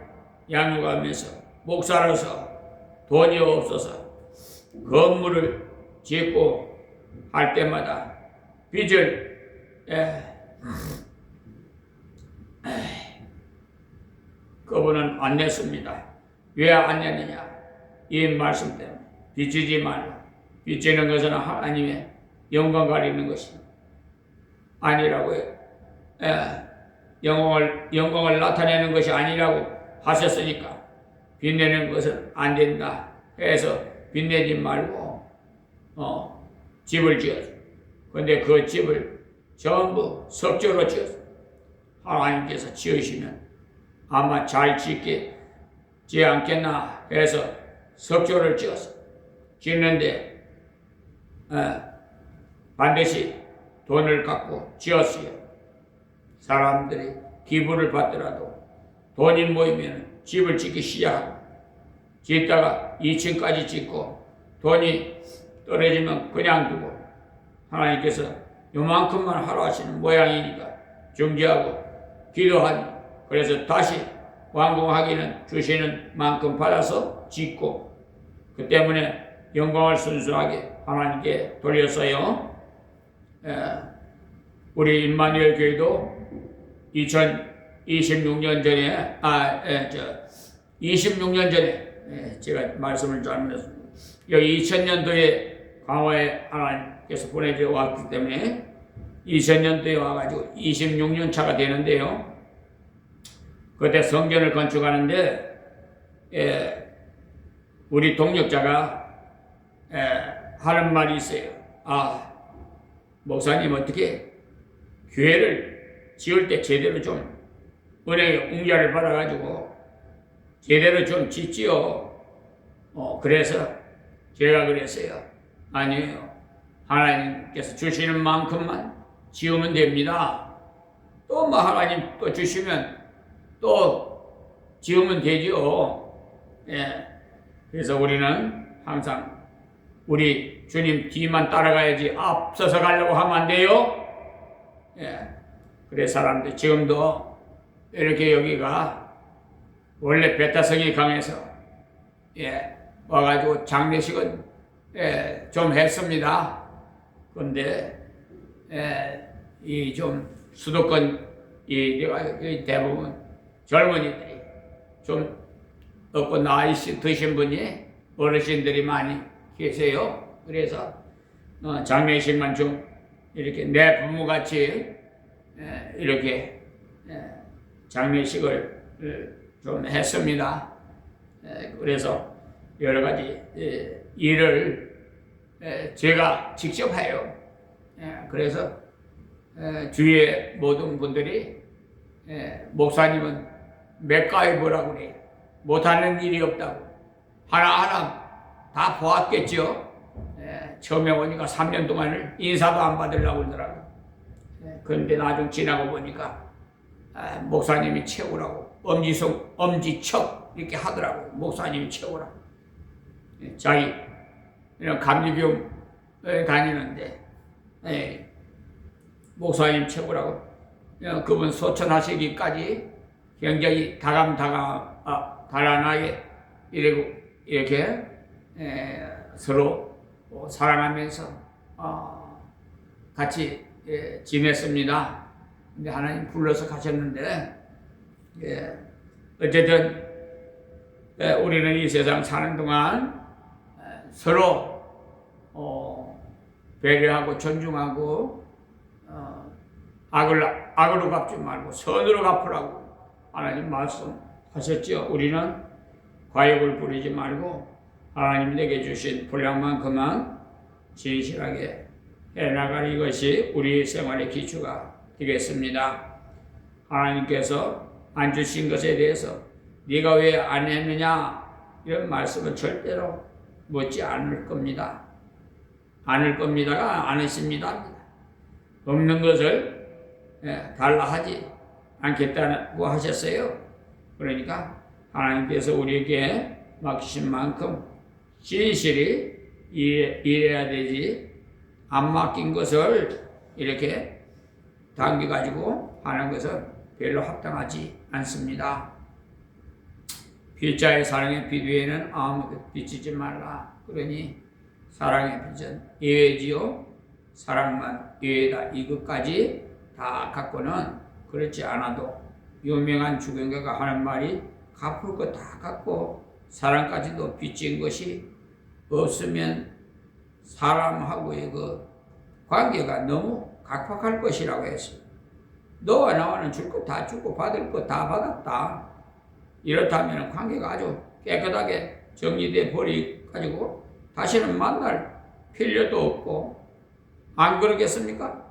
양육하면서 목사로서 돈이 없어서 건물을 짓고 할 때마다 빚을 그분은 안 냈습니다. 왜 안 냈느냐? 이 말씀 때문에. 빚지지 말라. 빚지는 것은 하나님의 영광 가리는 것이 아니라고요. 영광을 나타내는 것이 아니라고 하셨으니까 빚내는 것은 안 된다 해서 빚내지 말고 집을 지었어. 근데 그 집을 전부 석조로 지었어. 하나님께서 지으시면 아마 잘 짓지 않겠나 해서 석조를 지었어. 짓는데 반드시 돈을 갖고 지었어요. 사람들이 기부를 받더라도 돈이 모이면 집을 짓기 시작하고 짓다가 2층까지 짓고 돈이 떨어지면 그냥 두고 하나님께서 요만큼만 하라 하시는 모양이니까 중지하고 기도하니 그래서 다시 완공하기는 주시는 만큼 받아서 짓고 그 때문에 영광을 순수하게 하나님께 돌렸어요. 우리 임마누엘 교회도 2026년 전에 26년 전에 제가 말씀을 잘못했습니다. 여기 2000년도에 강화에 하나님께서 보내줘 왔기 때문에 2000년도에 와가지고 26년 차가 되는데요. 그때 성전을 건축하는데 우리 동력자가 하는 말이 있어요. 목사님 어떻게 교회를 지을 때 제대로 좀 은행에 웅자를 받아가지고 제대로 좀 짓지요. 그래서 제가 그랬어요. 아니에요. 하나님께서 주시는 만큼만 지으면 됩니다. 또 뭐 하나님 또 주시면 또 지으면 되죠. 그래서 우리는 항상 우리 주님 뒤만 따라가야지 앞서서 가려고 하면 안 돼요. 그래 사람들 지금도 이렇게 여기가 원래 배타성이 강해서 와가지고 장례식은 좀 했습니다. 그런데 이 좀 수도권 내가 대부분 젊은이들이 좀 없고 나이 드신 분이 어르신들이 많이 계세요. 그래서 장례식만 좀 이렇게 내 부모같이 이렇게 장례식을 좀 했습니다. 그래서 여러 가지 일을 제가 직접 해요. 그래서 주위의 모든 분들이 목사님은 맥가이버라고 그래요. 못하는 일이 없다고. 하나하나 다 보았겠죠. 처음에 오니까 3년 동안을 인사도 안 받으려고 그러더라고요. 그런데 나중 지나고 보니까 목사님이 최고라고 엄지척 이렇게 하더라고요. 목사님이 최고라고. 자기 이런 감리병 다니는데 목사님 최고라고. 그분 소천하시기까지 굉장히 다란하게 이렇게 서로 사랑하면서 같이 지냈습니다. 근데 하나님 불러서 가셨는데 어쨌든 우리는 이 세상 사는 동안 서로 배려하고 존중하고 악으로 갚지 말고 선으로 갚으라고 하나님 말씀하셨죠. 우리는 과욕을 부리지 말고 하나님 내게 주신 분량만큼만 진실하게 해나갈 이것이 우리 생활의 기초가 되겠습니다. 하나님께서 안 주신 것에 대해서 네가 왜 안 했느냐 이런 말씀은 절대로 묻지 않을 겁니다. 않을 겁니다가 않으십니다. 없는 것을 달라 하지 않겠다고 하셨어요. 그러니까 하나님께서 우리에게 맡기신 만큼 진실이 일해야 되지 안 맡긴 것을 이렇게 당겨가지고 하는 것은 별로 합당하지 않습니다. 빚자의 사랑의 빚 외에는 아무것도 빚지지 말라. 그러니 사랑의 빚은 예외지요. 사랑만 예외다. 이것까지 다 갖고는 그렇지 않아도 유명한 주경가가 하는 말이 갚을 거 다 갚고 사랑까지도 빚진 것이 없으면 사람하고의 그 관계가 너무 각박할 것이라고 했어요. 너와 나와는 줄 거 다 주고 받을 거 다 받았다. 이렇다면 관계가 아주 깨끗하게 정리돼 버리가지고 다시는 만날 필요도 없고, 안 그러겠습니까?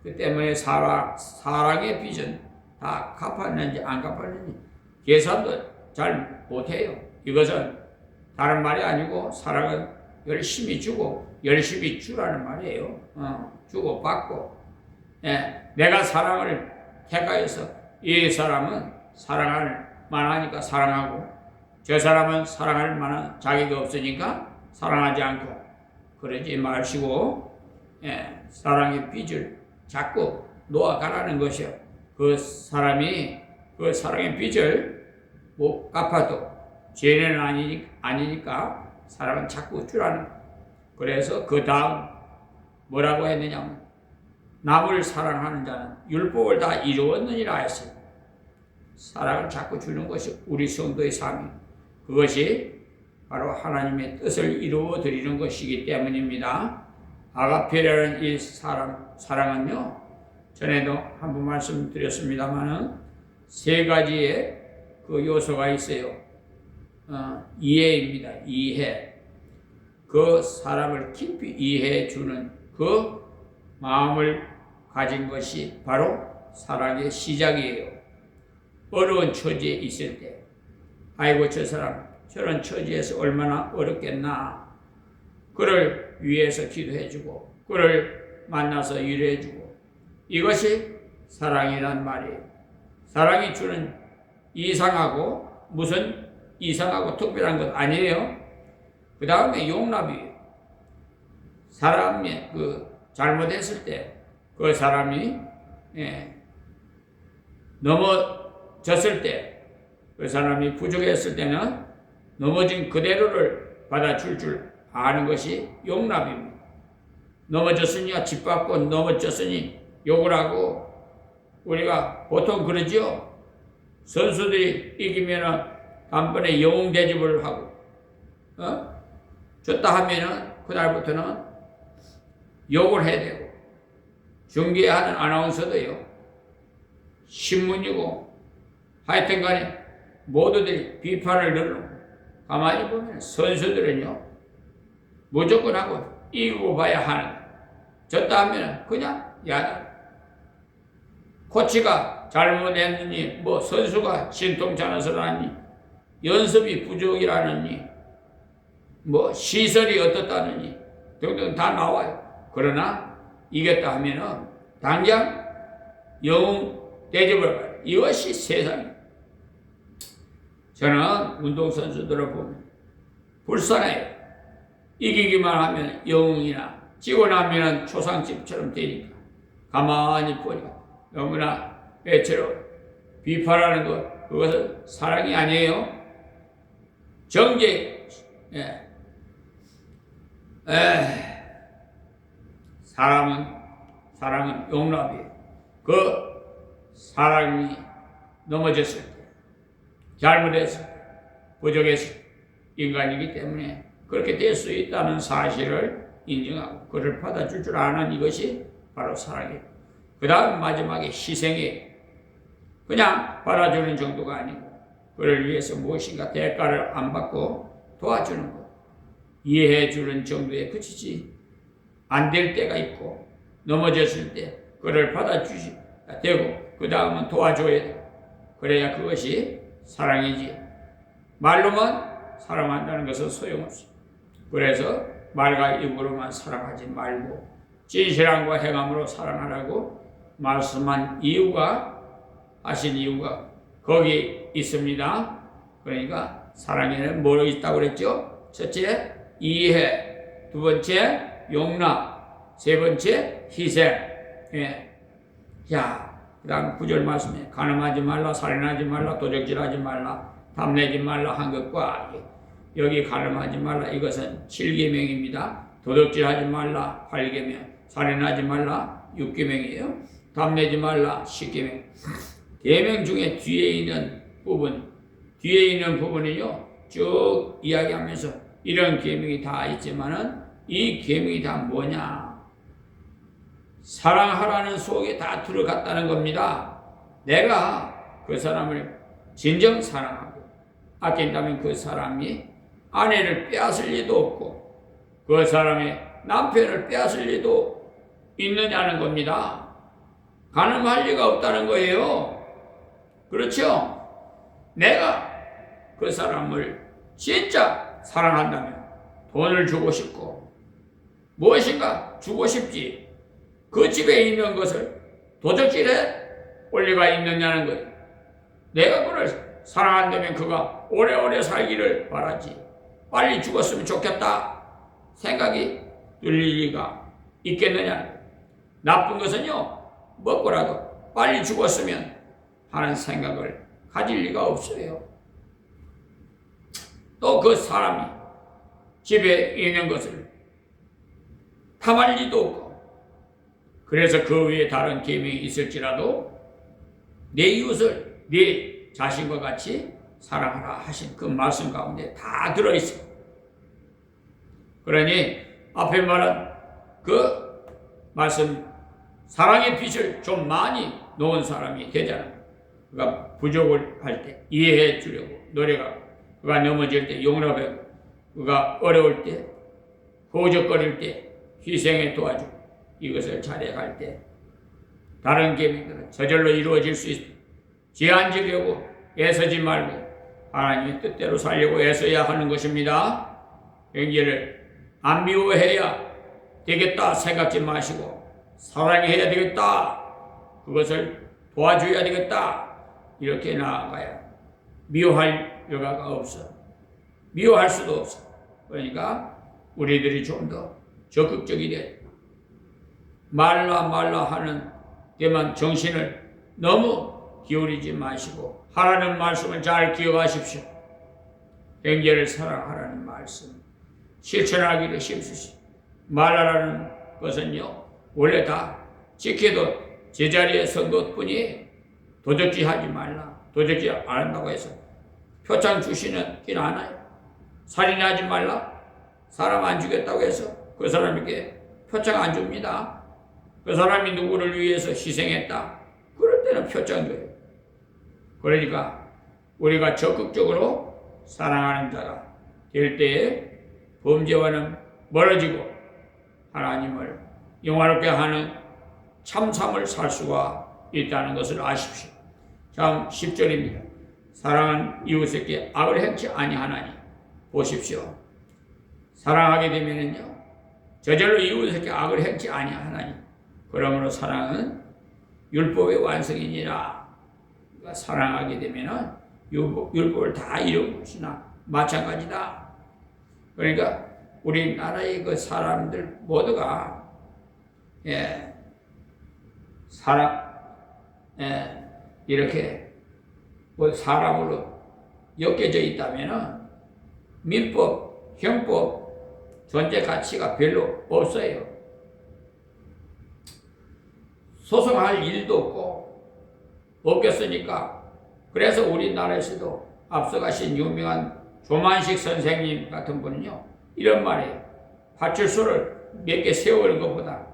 그 때문에 사랑의 빚은 다 갚았는지 안 갚았는지 계산도 잘 못해요. 이것은 다른 말이 아니고 사랑은 열심히 주고 열심히 주라는 말이에요. 주고 받고. 예, 내가 사랑을 택하여서 이 사람은 사랑할 만하니까 사랑하고, 저 사람은 사랑할 만한 자격이 없으니까 사랑하지 않고 그러지 마시고, 예, 사랑의 빚을 자꾸 놓아가라는 것이요. 그 사람이 그 사랑의 빚을 못 갚아도 죄는 아니니까 사랑은 자꾸 주라는 거예요. 그래서 그 다음 뭐라고 했느냐면, 남을 사랑하는 자는 율법을 다 이루었느니라 했어요. 사랑을 자꾸 주는 것이 우리 성도의 삶이, 그것이 바로 하나님의 뜻을 이루어 드리는 것이기 때문입니다. 아가페라는 이 사랑은요, 전에도 한번 말씀드렸습니다만은 세 가지의 그 요소가 있어요. 이해입니다. 이해. 그 사람을 깊이 이해해 주는 그 마음을 가진 것이 바로 사랑의 시작이에요. 어려운 처지에 있을 때, 아이고 저 사람 저런 처지에서 얼마나 어렵겠나, 그를 위해서 기도해주고 그를 만나서 위로해주고, 이것이 사랑이란 말이에요. 사랑이 주는 이상하고 무슨 이상하고 특별한 것 아니에요. 그 다음에 용납이에요. 사람이 그 잘못했을 때 그 사람이 넘어졌을 때, 그 사람이 부족했을 때는 넘어진 그대로를 받아줄 줄 아는 것이 용납입니다. 넘어졌으니 짓밟고 넘어졌으니 욕을 하고, 우리가 보통 그러죠. 선수들이 이기면은 다음번에 영웅 대접을 하고, 졌다 하면은 그날부터는 욕을 해야 되고, 중계하는 아나운서도요, 신문이고 하여튼 간에 모두들이 비판을 늘어놓고, 가만히 보면 선수들은요 무조건 하고 이기고 봐야 하는, 졌다 하면 그냥 야단. 코치가 잘못했느니, 뭐 선수가 신통찮아서 하니, 연습이 부족이라느니, 뭐 시설이 어떻다느니 등등 다 나와요. 그러나 이겼다 하면은 당장 영웅 대접을 받아요. 이것이 세상이에요. 저는 운동선수들을 보면 불쌍해요. 이기기만 하면 영웅이나 지고 나면 초상집처럼 되니까 가만히 보니까 너무나 애처로워. 비판하는 것, 그것은 사랑이 아니에요. 정죄. 사랑은 용납이에요. 그 사람이 넘어졌을 때, 잘못했을 때, 부족했을 때, 인간이기 때문에 그렇게 될 수 있다는 사실을 인정하고 그를 받아줄 줄 아는 이것이 바로 사랑이에요. 그 다음 마지막에 희생이에요. 그냥 받아주는 정도가 아니고 그를 위해서 무엇인가 대가를 안 받고 도와주는 것, 이해해주는 정도에 그치지 안 될 때가 있고, 넘어졌을 때 그를 받아주지 되고 그 다음은 도와줘야 되고, 그래야 그것이 사랑이지. 말로만 사랑한다는 것은 소용없어. 그래서 말과 입으로만 사랑하지 말고 진실함과 행함으로 사랑하라고 말씀한 이유가, 하신 이유가 거기 있습니다. 그러니까 사랑에는 뭐 있다고 그랬죠? 첫째, 이해. 두 번째, 용납. 세 번째, 희생. 자, 그 다음 9절 말씀에 간음하지 말라, 살인하지 말라, 도적질하지 말라, 탐내지 말라 한 것과, 여기 간음하지 말라 이것은 7계명입니다. 도둑질하지 말라 8계명, 살인하지 말라 6계명이에요. 탐내지 말라 10계명. 계명 중에 뒤에 있는 부분 뒤에 있는 부분은요 쭉 이야기하면서 이런 계명이 다 있지만은 이 계명이 다 뭐냐? 사랑하라는 속에 다 들어갔다는 겁니다. 내가 그 사람을 진정 사랑하고 아낀다면 그 사람이 아내를 빼앗을 리도 없고 그 사람의 남편을 빼앗을 리도 있느냐는 겁니다. 가늠할 리가 없다는 거예요. 그렇죠? 내가 그 사람을 진짜 사랑한다면 돈을 주고 싶고 무엇인가 주고 싶지 그 집에 있는 것을 도적질에 올리가 있느냐는 거예요. 내가 그를 사랑한다면 그가 오래오래 살기를 바라지 빨리 죽었으면 좋겠다 생각이 들릴 리가 있겠느냐. 나쁜 것은요 먹고라도 빨리 죽었으면 하는 생각을 가질 리가 없어요. 또 그 사람이 집에 있는 것을 탐할 리도 없고 그래서 그 위에 다른 계명이 있을지라도 내 이웃을 내 자신과 같이 사랑하라 하신 그 말씀 가운데 다 들어있어. 그러니 앞에 말한 그 말씀 사랑의 빛을 좀 많이 놓은 사람이 되잖아. 그가 부족을 할 때 이해해 주려고 노력하고 그가 넘어질 때 용납하고 그가 어려울 때 호적거릴 때 희생에 도와주고 이것을 잘해갈 때 다른 계명들은 저절로 이루어질 수 있어. 제한지려고 애쓰지 말고 하나님의 뜻대로 살려고 애써야 하는 것입니다. 경계를 안 미워해야 되겠다 생각지 마시고 사랑해야 되겠다. 그것을 도와줘야 되겠다. 이렇게 나아가야 미워할 여가가 없어. 미워할 수도 없어. 그러니까 우리들이 좀 더 적극적이 돼. 말라 하는 데만 정신을 너무 기울이지 마시고 하라는 말씀을 잘 기억하십시오. 형제를 사랑하라는 말씀 실천하기를 힘쓰시. 말하라는 것은요 원래 다 지켜도 제자리에 선 것뿐이 도적질 하지 말라. 도적질 안 한다고 해서 표창 주시는 길 않아요. 살인하지 말라. 사람 안 죽였다고 해서 그 사람에게 표창 안 줍니다. 그 사람이 누구를 위해서 희생했다. 그럴 때는 표창 줘요. 그러니까 우리가 적극적으로 사랑하는 자가 될 때에 범죄와는 멀어지고 하나님을 영화롭게 하는 참 삶을 살 수가 있다는 것을 아십시오. 다음 10절입니다. 사랑하는 이웃에게 악을 행치 아니하나니. 보십시오. 사랑하게 되면은요 저절로 이웃에게 악을 행치 아니하나니. 그러므로 사랑은 율법의 완성이니라. 그러니까 사랑하게 되면은 율법을 다 이룬 것이나 마찬가지다. 그러니까 우리나라의 그 사람들 모두가 이렇게 뭐 사람으로 엮여져 있다면은 민법, 형법 존재 가치가 별로 없어요. 소송할 일도 없고 없겠으니까. 그래서 우리나라에서도 앞서가신 유명한 조만식 선생님 같은 분은요 이런 말이에요. 파출소를 몇 개 세우는 것보다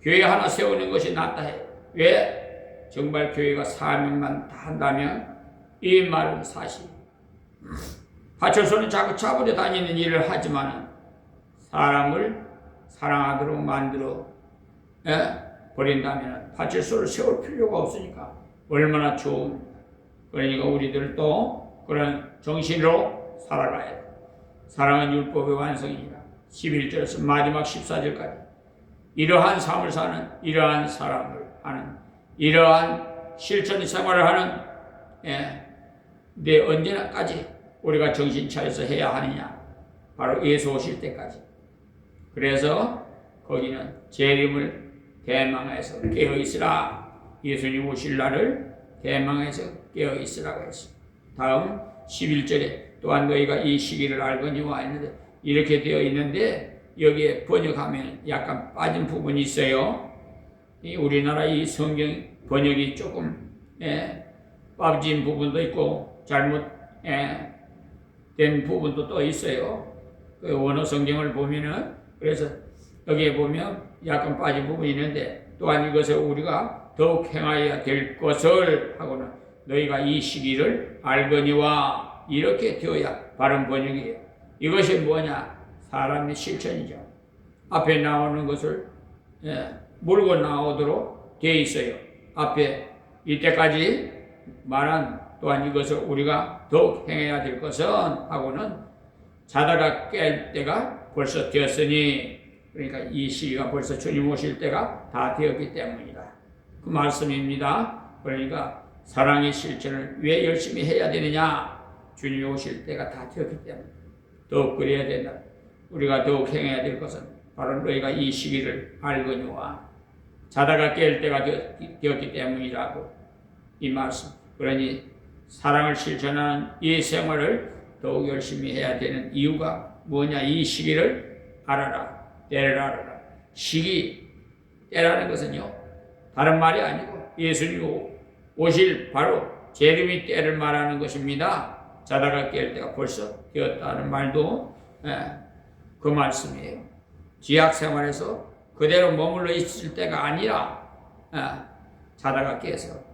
교회 하나 세우는 것이 낫다 해요. 왜? 정말 교회가 사명만 다 한다면 이 말은 사실. 파출소는 자꾸 잡으려 다니는 일을 하지만 사람을 사랑하도록 만들어 버린다면 파출소를 세울 필요가 없으니까 얼마나 좋은. 그러니까 우리들도 그런 정신으로 살아가야 돼. 사랑은 율법의 완성이니라. 11절에서 마지막 14절까지 이러한 삶을 사는 이러한 사람을 하는 이러한 실천 생활을 하는 내 언제나까지 우리가 정신 차려서 해야 하느냐. 바로 예수 오실 때까지. 그래서 거기는 재림을 대망해서 깨어있으라. 예수님 오실 날을 대망해서 깨어있으라고 했어. 다음 11절에 또한 너희가 이 시기를 알거니와 했는데 이렇게 되어 있는데 여기에 번역하면 약간 빠진 부분이 있어요. 이 우리나라 이 성경 번역이 조금 빠진 부분도 있고 잘못 된 부분도 또 있어요. 그 원어 성경을 보면은 그래서 여기에 보면 약간 빠진 부분이 있는데 또한 이것을 우리가 더욱 행하여야 될 것을 하고는 너희가 이 시기를 알거니와 이렇게 되어야 바른 번역이에요. 이것이 뭐냐? 사람의 실천이죠. 앞에 나오는 것을 물고 나오도록 되어 있어요. 앞에 이때까지 말한 또한 이것을 우리가 더욱 행해야 될 것은 하고는 자다가 깰 때가 벌써 되었으니 그러니까 이 시기가 벌써 주님 오실 때가 다 되었기 때문이다. 그 말씀입니다. 그러니까 사랑의 실천을 왜 열심히 해야 되느냐? 주님이 오실 때가 다 되었기 때문에 더욱 그래야 된다. 우리가 더욱 행해야 될 것은 바로 너희가 이 시기를 알거니와 자다가 깰 때가 되었기 때문이라고 이 말씀. 그러니 사랑을 실천하는 이 생활을 더욱 열심히 해야 되는 이유가 뭐냐? 이 시기를 알아라. 때를 알아라. 시기, 때라는 것은요 다른 말이 아니고 예수님 오실 바로 재림의 때를 말하는 것입니다. 자다가 깰 때가 벌써 되었다는 말도 그 말씀이에요. 지약 생활에서 그대로 머물러 있을 때가 아니라 자다가 깨서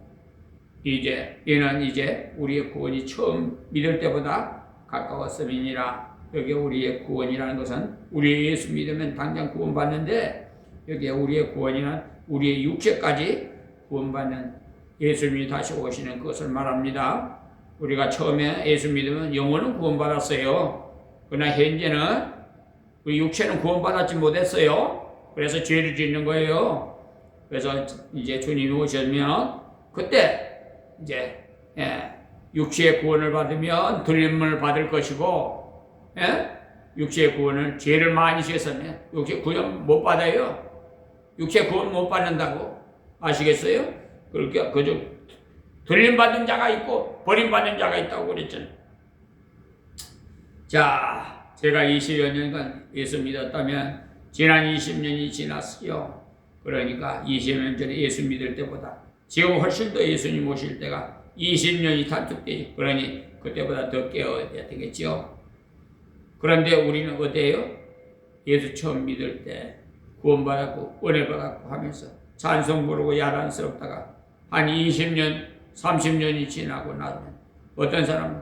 이는 이제 우리의 구원이 처음 믿을 때보다 가까웠음이니라. 여기 우리의 구원이라는 것은 우리 예수 믿으면 당장 구원받는데 여기에 우리의 구원이란 우리의 육체까지 구원받는 예수님이 다시 오시는 것을 말합니다. 우리가 처음에 예수 믿으면 영혼은 구원받았어요. 그러나 현재는 우리 육체는 구원받았지 못했어요. 그래서 죄를 짓는 거예요. 그래서 이제 주님이 오시면 그때 이제 육체의 구원을 받으면 들림을 받을 것이고 육체의 구원을 죄를 많이 지었으면 육체 구원 못 받아요. 육체 구원 못 받는다고 아시겠어요? 그러니까 그저 들림받은 자가 있고 버림받는 자가 있다고 그랬잖아요. 자, 제가 20여 년간 예수 믿었다면 지난 20년이 지났어요. 그러니까 20년 전에 예수 믿을 때보다 지금 훨씬 더 예수님 오실 때가 20년이 단축되지. 그러니 그때보다 더 깨어야 되겠죠. 그런데 우리는 어때요? 예수 처음 믿을 때 구원받았고 은혜 받았고 하면서 찬송 부르고 야단스럽다가 한 20년, 30년이 지나고 나면 어떤 사람은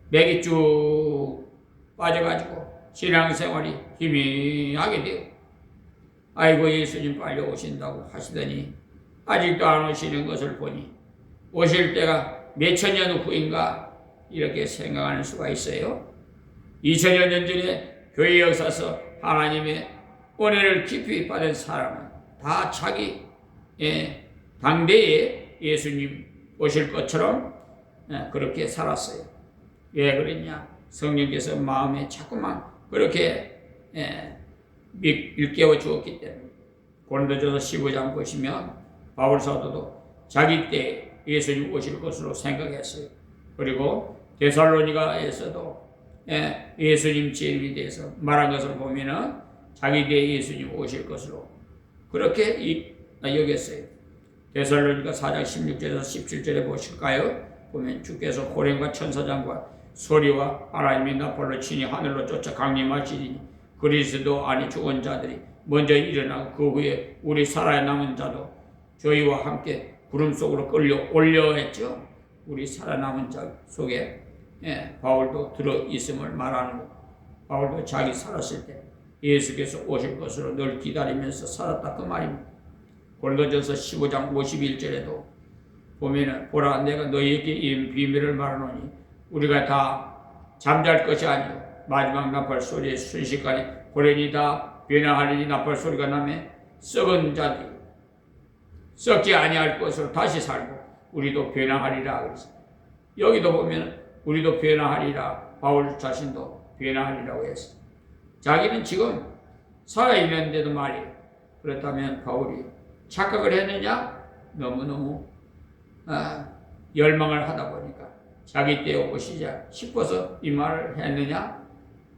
맥이 쭉 빠져가지고 신앙생활이 희미하게 돼요. 아이고 예수님 빨리 오신다고 하시더니 아직도 안 오시는 것을 보니 오실 때가 몇천 년 후인가 이렇게 생각하는 수가 있어요. 2000여 년 전에 교회 역사서 하나님의 은혜를 깊이 받은 사람은 다 자기 당대에 예수님 오실 것처럼 그렇게 살았어요. 왜 그랬냐? 성령께서 마음에 자꾸만 그렇게 일깨워 주었기 때문에. 고린도전서 15장 보시면 바울 사도도 자기 때 예수님 오실 것으로 생각했어요. 그리고 데살로니가에서도 예수님 재림에 대해서 말한 것을 보면은 자기 때 예수님 오실 것으로 그렇게 여겼어요. 데살로니가 4장 16절에서 17절에 보실까요? 보면 주께서 호렘과 천사장과 소리와 하나님의 나팔로 친히 하늘로 쫓아 강림하시리니 그리스도 안에 죽은 자들이 먼저 일어나고 그 후에 우리 살아남은 자도 저희와 함께 구름 속으로 끌려 올려 했죠. 우리 살아남은 자 속에 바울도 들어있음을 말하는 것. 바울도 자기 살았을 때 예수께서 오실 것으로 늘 기다리면서 살았다 그 말입니다. 고린도전서 15장 51절에도 보면은 보라 내가 너희에게 이 비밀을 말하노니 우리가 다 잠잘 것이 아니요 마지막 나팔 소리에 순식간에 호련히 다 변화하리니 나팔 소리가 나면 썩은 자들이 썩지 아니할 것으로 다시 살고 우리도 변화하리라 그랬어요. 여기도 보면 우리도 변화하리라 바울 자신도 변화하리라고 했어요. 자기는 지금 살아있는데도 말이에요. 그렇다면 바울이 착각을 했느냐? 너무너무 열망을 하다 보니까 자기 때에 오시자 싶어서 이 말을 했느냐?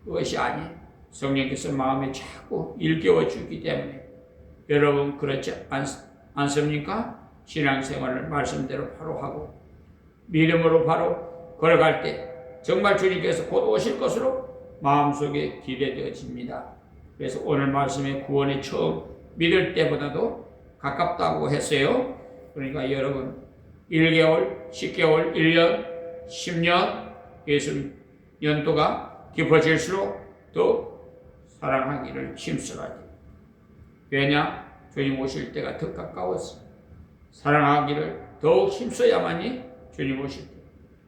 그것이 아니에요. 성령께서 마음에 자꾸 일깨워 주기 때문에. 여러분 그렇지 않습니까? 신앙생활을 말씀대로 바로 하고 믿음으로 바로 걸어갈 때 정말 주님께서 곧 오실 것으로 마음속에 기대되어집니다. 그래서 오늘 말씀에 구원의 처음 믿을 때보다도 가깝다고 했어요. 그러니까 여러분 1개월, 10개월, 1년, 10년, 예수 연도가 깊어질수록 더 사랑하기를 힘쓰라. 왜냐? 주님 오실 때가 더 가까웠어. 사랑하기를 더욱 힘써야만이 주님 오실 때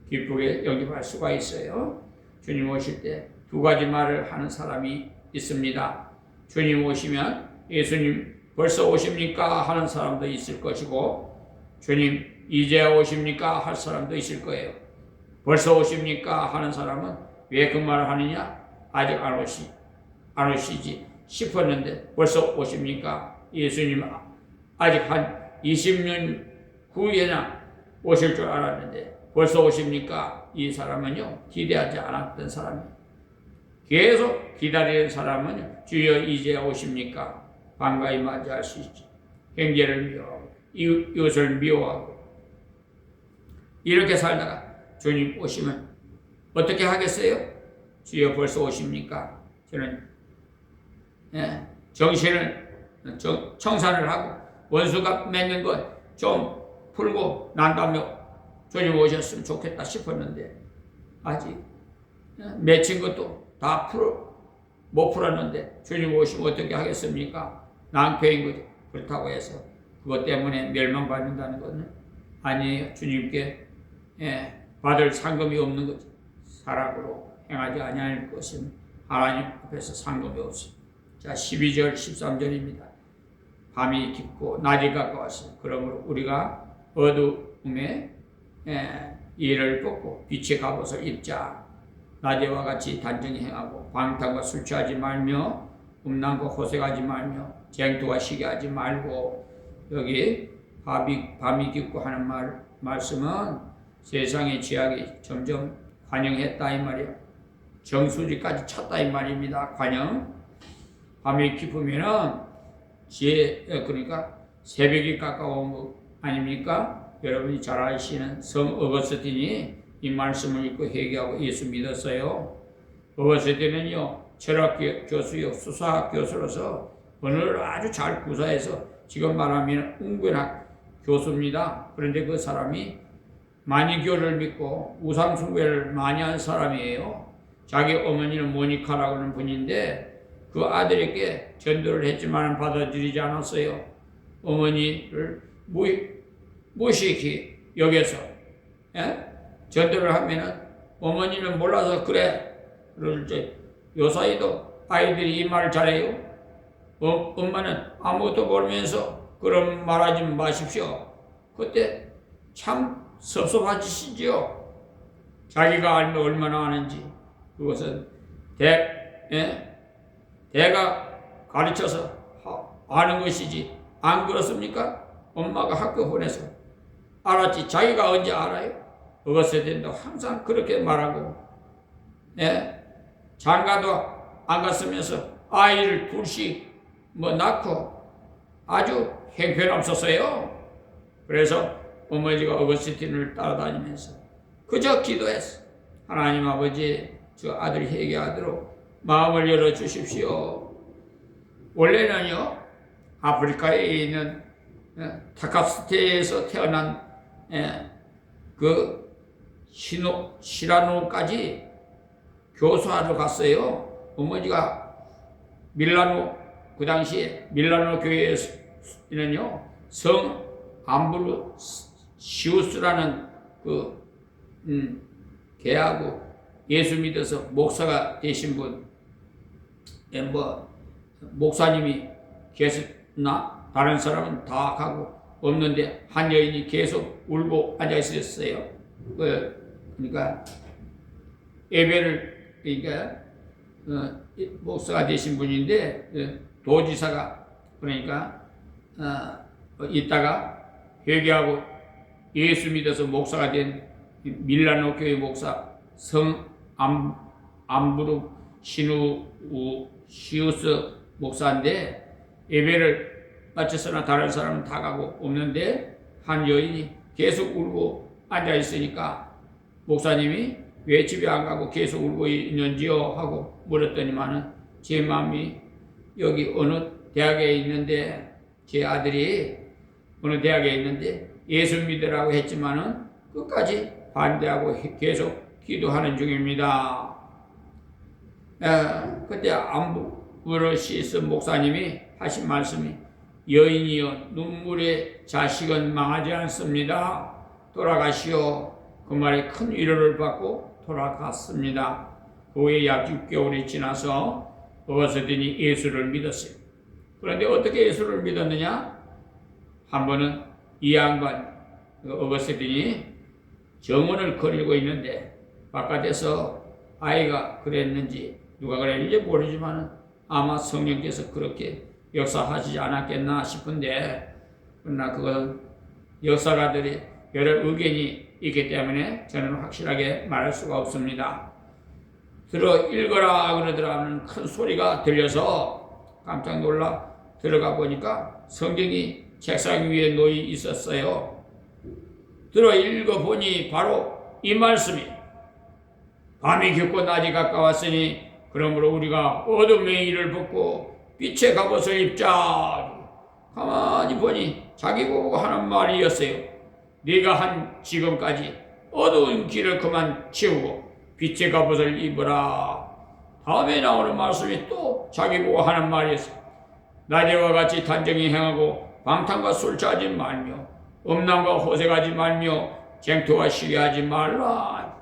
기쁘게 영접할 수가 있어요. 주님 오실 때 두 가지 말을 하는 사람이 있습니다. 주님 오시면 예수님 벌써 오십니까? 하는 사람도 있을 것이고, 주님 이제 오십니까? 할 사람도 있을 거예요. 벌써 오십니까? 하는 사람은 왜 그 말을 하느냐? 아직 안 오시지 싶었는데 벌써 오십니까? 예수님 아직 한 20년 후에나 오실 줄 알았는데 벌써 오십니까? 이 사람은요, 기대하지 않았던 사람이에요. 계속 기다리는 사람은 주여 이제 오십니까? 반가이 맞이할 수 있지. 형제를 미워하고 이웃을 미워하고 이렇게 살다가 주님 오시면 어떻게 하겠어요? 주여 벌써 오십니까? 저는 정신을 청산을 하고 원수가 맺는 것 좀 풀고 난 다음에 주님 오셨으면 좋겠다 싶었는데 아직 맺힌 것도 다 못 풀었는데 주님 오시면 어떻게 하겠습니까? 낭패인 거죠. 그렇다고 해서 그것 때문에 멸망받는다는 것은 아니에요. 주님께 받을 상금이 없는 거죠. 사랑으로 행하지 아니할 것은 하나님 앞에서 상금이 없습니다. 자, 12절 13절입니다. 밤이 깊고 낮이 가까웠어요. 그러므로 우리가 어두움에 이를 벗고 빛의 갑옷을 입자. 낮에와 같이 단정히 행하고 방탕과 술 취하지 말며 음란과 호색하지 말며 쟁투와 시기하지 말고. 여기 밤이 깊고 하는 말씀은 세상의 죄악이 점점 관영했다 이 말이에요. 정수리까지 찼다 이 말입니다. 관영. 밤이 깊으면은 그러니까 새벽이 가까운 거 아닙니까? 여러분이 잘 아시는 성 어거스틴이 이 말씀을 읽고 회개하고 예수 믿었어요. 어거스틴은요, 철학 교수요, 수사학 교수로서 언어를 아주 잘 구사해서 지금 말하면 웅변학 교수입니다. 그런데 그 사람이 마니교를 믿고 우상숭배를 많이 한 사람이에요. 자기 어머니는 모니카라고 하는 분인데 그 아들에게 전도를 했지만 받아들이지 않았어요. 어머니를 무식히 여겨서 전도를 하면은 어머니는 몰라서 그래. 그럴 때 요사이도 아이들이 이 말을 잘해요. 엄마는 아무것도 모르면서 그런 말하지 마십시오. 그때 참 섭섭하시지요. 자기가 알면 얼마나 아는지. 그것은 대가 가르쳐서 아는 것이지. 안 그렇습니까? 엄마가 학교 보내서 알았지. 자기가 언제 알아요? 어거스틴도 항상 그렇게 말하고, 장가도 안 갔으면서 아이를 둘씩 낳고 아주 형편없었어요. 그래서 어머니가 어거스틴을 따라다니면서 그저 기도했어. 하나님 아버지, 저 아들이 회개하도록 마음을 열어주십시오. 원래는요, 아프리카에 있는 타카스테에서 태어난 그 시라노까지 교수하러 갔어요. 어머니가 밀라노, 그 당시에 밀라노 교회에는요, 성 암브로시우스라는 걔하고 예수 믿어서 목사가 되신 분, 목사님이 계셨나? 다른 사람은 다 가고 없는데 한 여인이 계속 울고 앉아 있었어요. 그러니까 예배를, 그러니까 목사가 되신 분인데 도지사가 그러니까 이따가 회개하고 예수 믿어서 목사가 된 밀라노 교회 목사 성 암브로 시우스 목사인데 예배를 마쳤으나 다른 사람은 다 가고 없는데 한 여인이 계속 울고 앉아 있으니까 목사님이 왜 집에 안 가고 계속 울고 있는지요? 하고 물었더니만은 제 마음이 여기 어느 대학에 있는데 제 아들이 어느 대학에 있는데 예수 믿으라고 했지만은 끝까지 반대하고 계속 기도하는 중입니다. 그때 암브로시스 목사님이 하신 말씀이 여인이여 눈물의 자식은 망하지 않습니다. 돌아가시오. 그 말에 큰 위로를 받고 돌아갔습니다. 그 후에 약 6개월이 지나서 어거스틴이 예수를 믿었어요. 그런데 어떻게 예수를 믿었느냐? 한 번은 이 양반 어거스틴이 정원을 거닐고 있는데 바깥에서 아이가 그랬는지 누가 그랬는지 모르지만 아마 성령께서 그렇게 역사하시지 않았겠나 싶은데, 그러나 그건 역사가들이 여러 의견이 있기 때문에 저는 확실하게 말할 수가 없습니다. 들어 읽어라 그러더라는 큰 소리가 들려서 깜짝 놀라 들어가 보니까 성경이 책상 위에 놓여 있었어요. 들어 읽어보니 바로 이 말씀이 밤이 깊고 낮이 가까웠으니 그러므로 우리가 어둠의 일을 벗고 빛의 갑옷을 입자. 가만히 보니 자기 보고 하는 말이었어요. 네가 한 지금까지 어두운 길을 그만 치우고 빛의 갑옷을 입으라. 다음에 나오는 말씀이 또 자기 보고 하는 말이었어요. 낮에와 같이 단정히 행하고 방탕과 술 취하지 말며 음란과 호색하지 말며 쟁투와 시기하지 말라.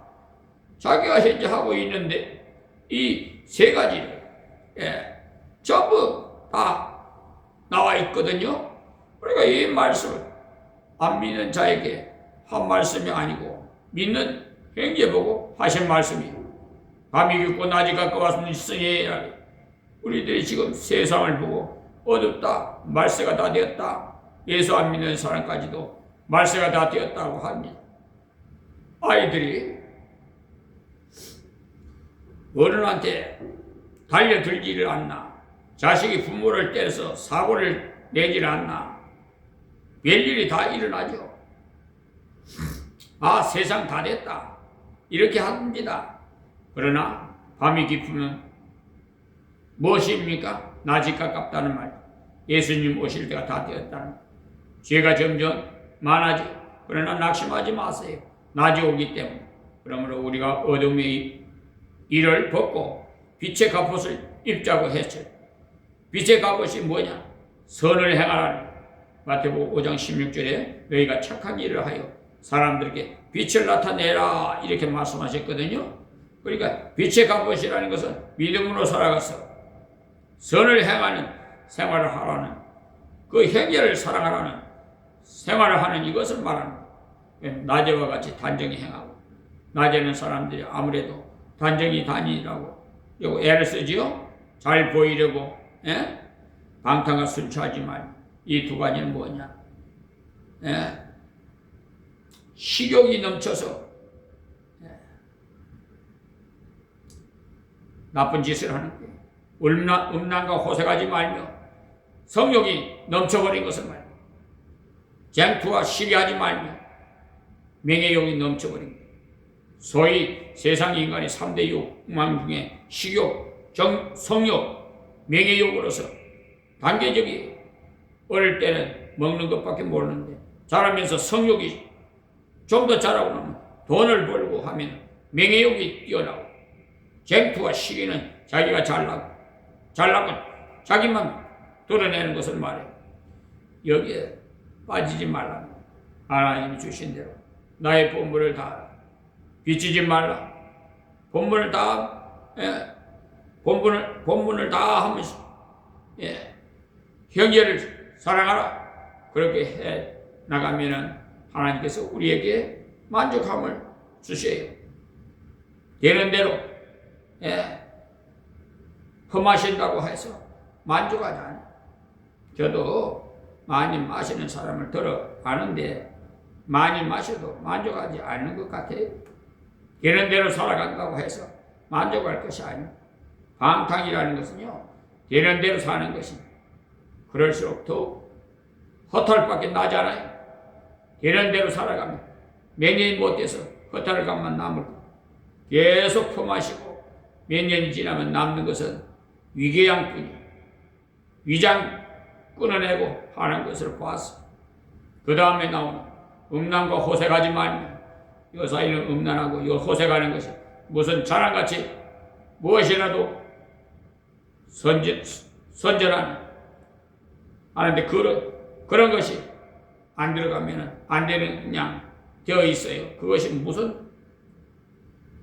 자기가 현재 하고 있는데 이 세 가지를 전부 다 나와 있거든요. 그러니까 이 말씀을 안 믿는 자에게 한 말씀이 아니고 믿는 행제 보고 하신 말씀이에요. 밤이 깊고 낮이 가까웠으니 우리들이 지금 세상을 보고 어둡다, 말세가 다 되었다, 예수 안 믿는 사람까지도 말세가 다 되었다고 합니다. 아이들이 어른한테 달려들지를 않나, 자식이 부모를 때려서 사고를 내지를 않나, 별일이 다 일어나죠. 아, 세상 다 됐다 이렇게 합니다. 그러나 밤이 깊으면 무엇입니까? 낮이 가깝다는 말, 예수님 오실 때가 다 되었다는 말. 죄가 점점 많아지. 그러나 낙심하지 마세요. 낮이 오기 때문에. 그러므로 우리가 어둠의 일을 벗고 빛의 갑옷을 입자고 했죠. 빛의 갑옷이 뭐냐? 선을 행하라는 마태복음 5장 16절에 너희가 착한 일을 하여 사람들에게 빛을 나타내라 이렇게 말씀하셨거든요. 그러니까 빛의 갑옷이라는 것은 믿음으로 살아가서 선을 행하는 생활을 하라는, 그 행위를 사랑하라는 생활을 하는 이것을 말하는 거예요. 낮에와 같이 단정히 행하고, 낮에는 사람들이 아무래도 단정히 다니라고 요거 애를 쓰지요. 잘 보이려고. 방탕과 술 취하지 말고. 이 두 가지는 뭐냐? 식욕이 넘쳐서 나쁜 짓을 하는 거예요. 음란과 호색하지 말며 성욕이 넘쳐버린 것을 말이에요. 쟁투와 시기하지 말며 명예욕이 넘쳐버린 거예요. 소위 세상 인간의 3대 욕망 중에 식욕, 성욕, 명예욕으로서 단계적이 어릴 때는 먹는 것밖에 모르는데 자라면서 성욕이 좀 더 자라고 나면 돈을 벌고 하면 명예욕이 뛰어나고, 쟁투와 시기는 자기가 잘나고 자기만 드러내는 것을 말해요. 여기에 빠지지 말라. 하나님이 주신 대로 나의 본분을 다하라. 비치지 말라. 본분을 다, 본분을 다 하면서, 형제를 사랑하라. 그렇게 해 나가면은 하나님께서 우리에게 만족함을 주셔요. 되는 대로, 험하신다고 해서 만족하지 않아요. 저도 많이 마시는 사람을 들어 아는데 많이 마셔도 만족하지 않는 것 같아요. 되는 대로 살아간다고 해서 만족할 것이 아니에요. 방탕이라는 것은요, 되는 대로 사는 것입니다. 그럴수록 더 허탈밖에 나지 않아요. 되는 대로 살아가면 명예인 못돼서 허탈감만 남을 거예요. 계속 품하시고 몇 년이 지나면 남는 것은 위궤양뿐이 위장 끊어내고 하는 것을 보았어. 그 다음에 나오는 음란과 호색하지 말며 이 사이는 음란하고 이 호색하는 것이 무슨 자랑같이 무엇이라도 선전하는 하는데 그런 것이 안 들어가면 안 되는 양 되어 있어요. 그것이 무슨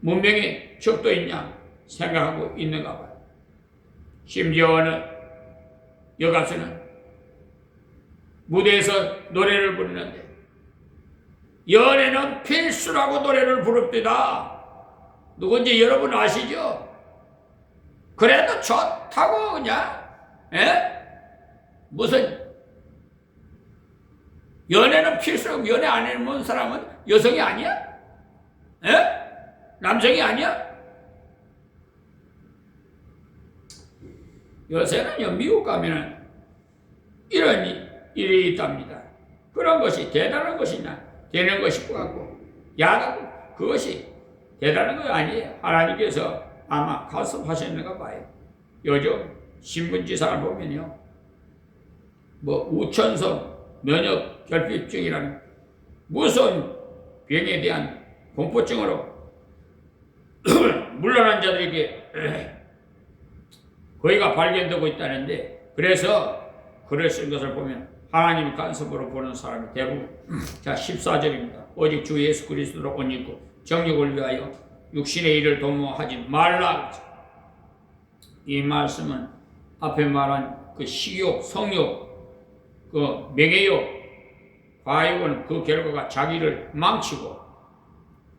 문명의 척도 있냐 생각하고 있는가 봐요. 심지어 어느 여가수는 무대에서 노래를 부르는데 연애는 필수라고 노래를 부릅니다. 누군지 여러분 아시죠? 그래도 좋다고 그냥 무슨 연애는 필수라고 연애 안 해본 사람은 여성이 아니야? 남성이 아니야? 요새는요 미국 가면은 이런 일이 있답니다. 그런 것이 대단한 것이냐 되는 것일 것 같고 야당 그것이 대단한 거 아니에요. 하나님께서 아마 가섭하셨는가 봐요. 요즘 신문지상을 보면요 뭐 우천성 면역 결핍증이라는 무슨 병에 대한 공포증으로 물러난 자들에게 거의가 발견되고 있다는데 그래서 글을 쓴 것을 보면 하나님의 간섭으로 보는 사람이 대부분 자 14절입니다. 오직 주 예수 그리스도로 옷 입고 정욕을 위하여 육신의 일을 도모하지 말라. 이 말씀은 앞에 말한 그 식욕, 성욕, 그 명예욕, 과욕은 그 결과가 자기를 망치고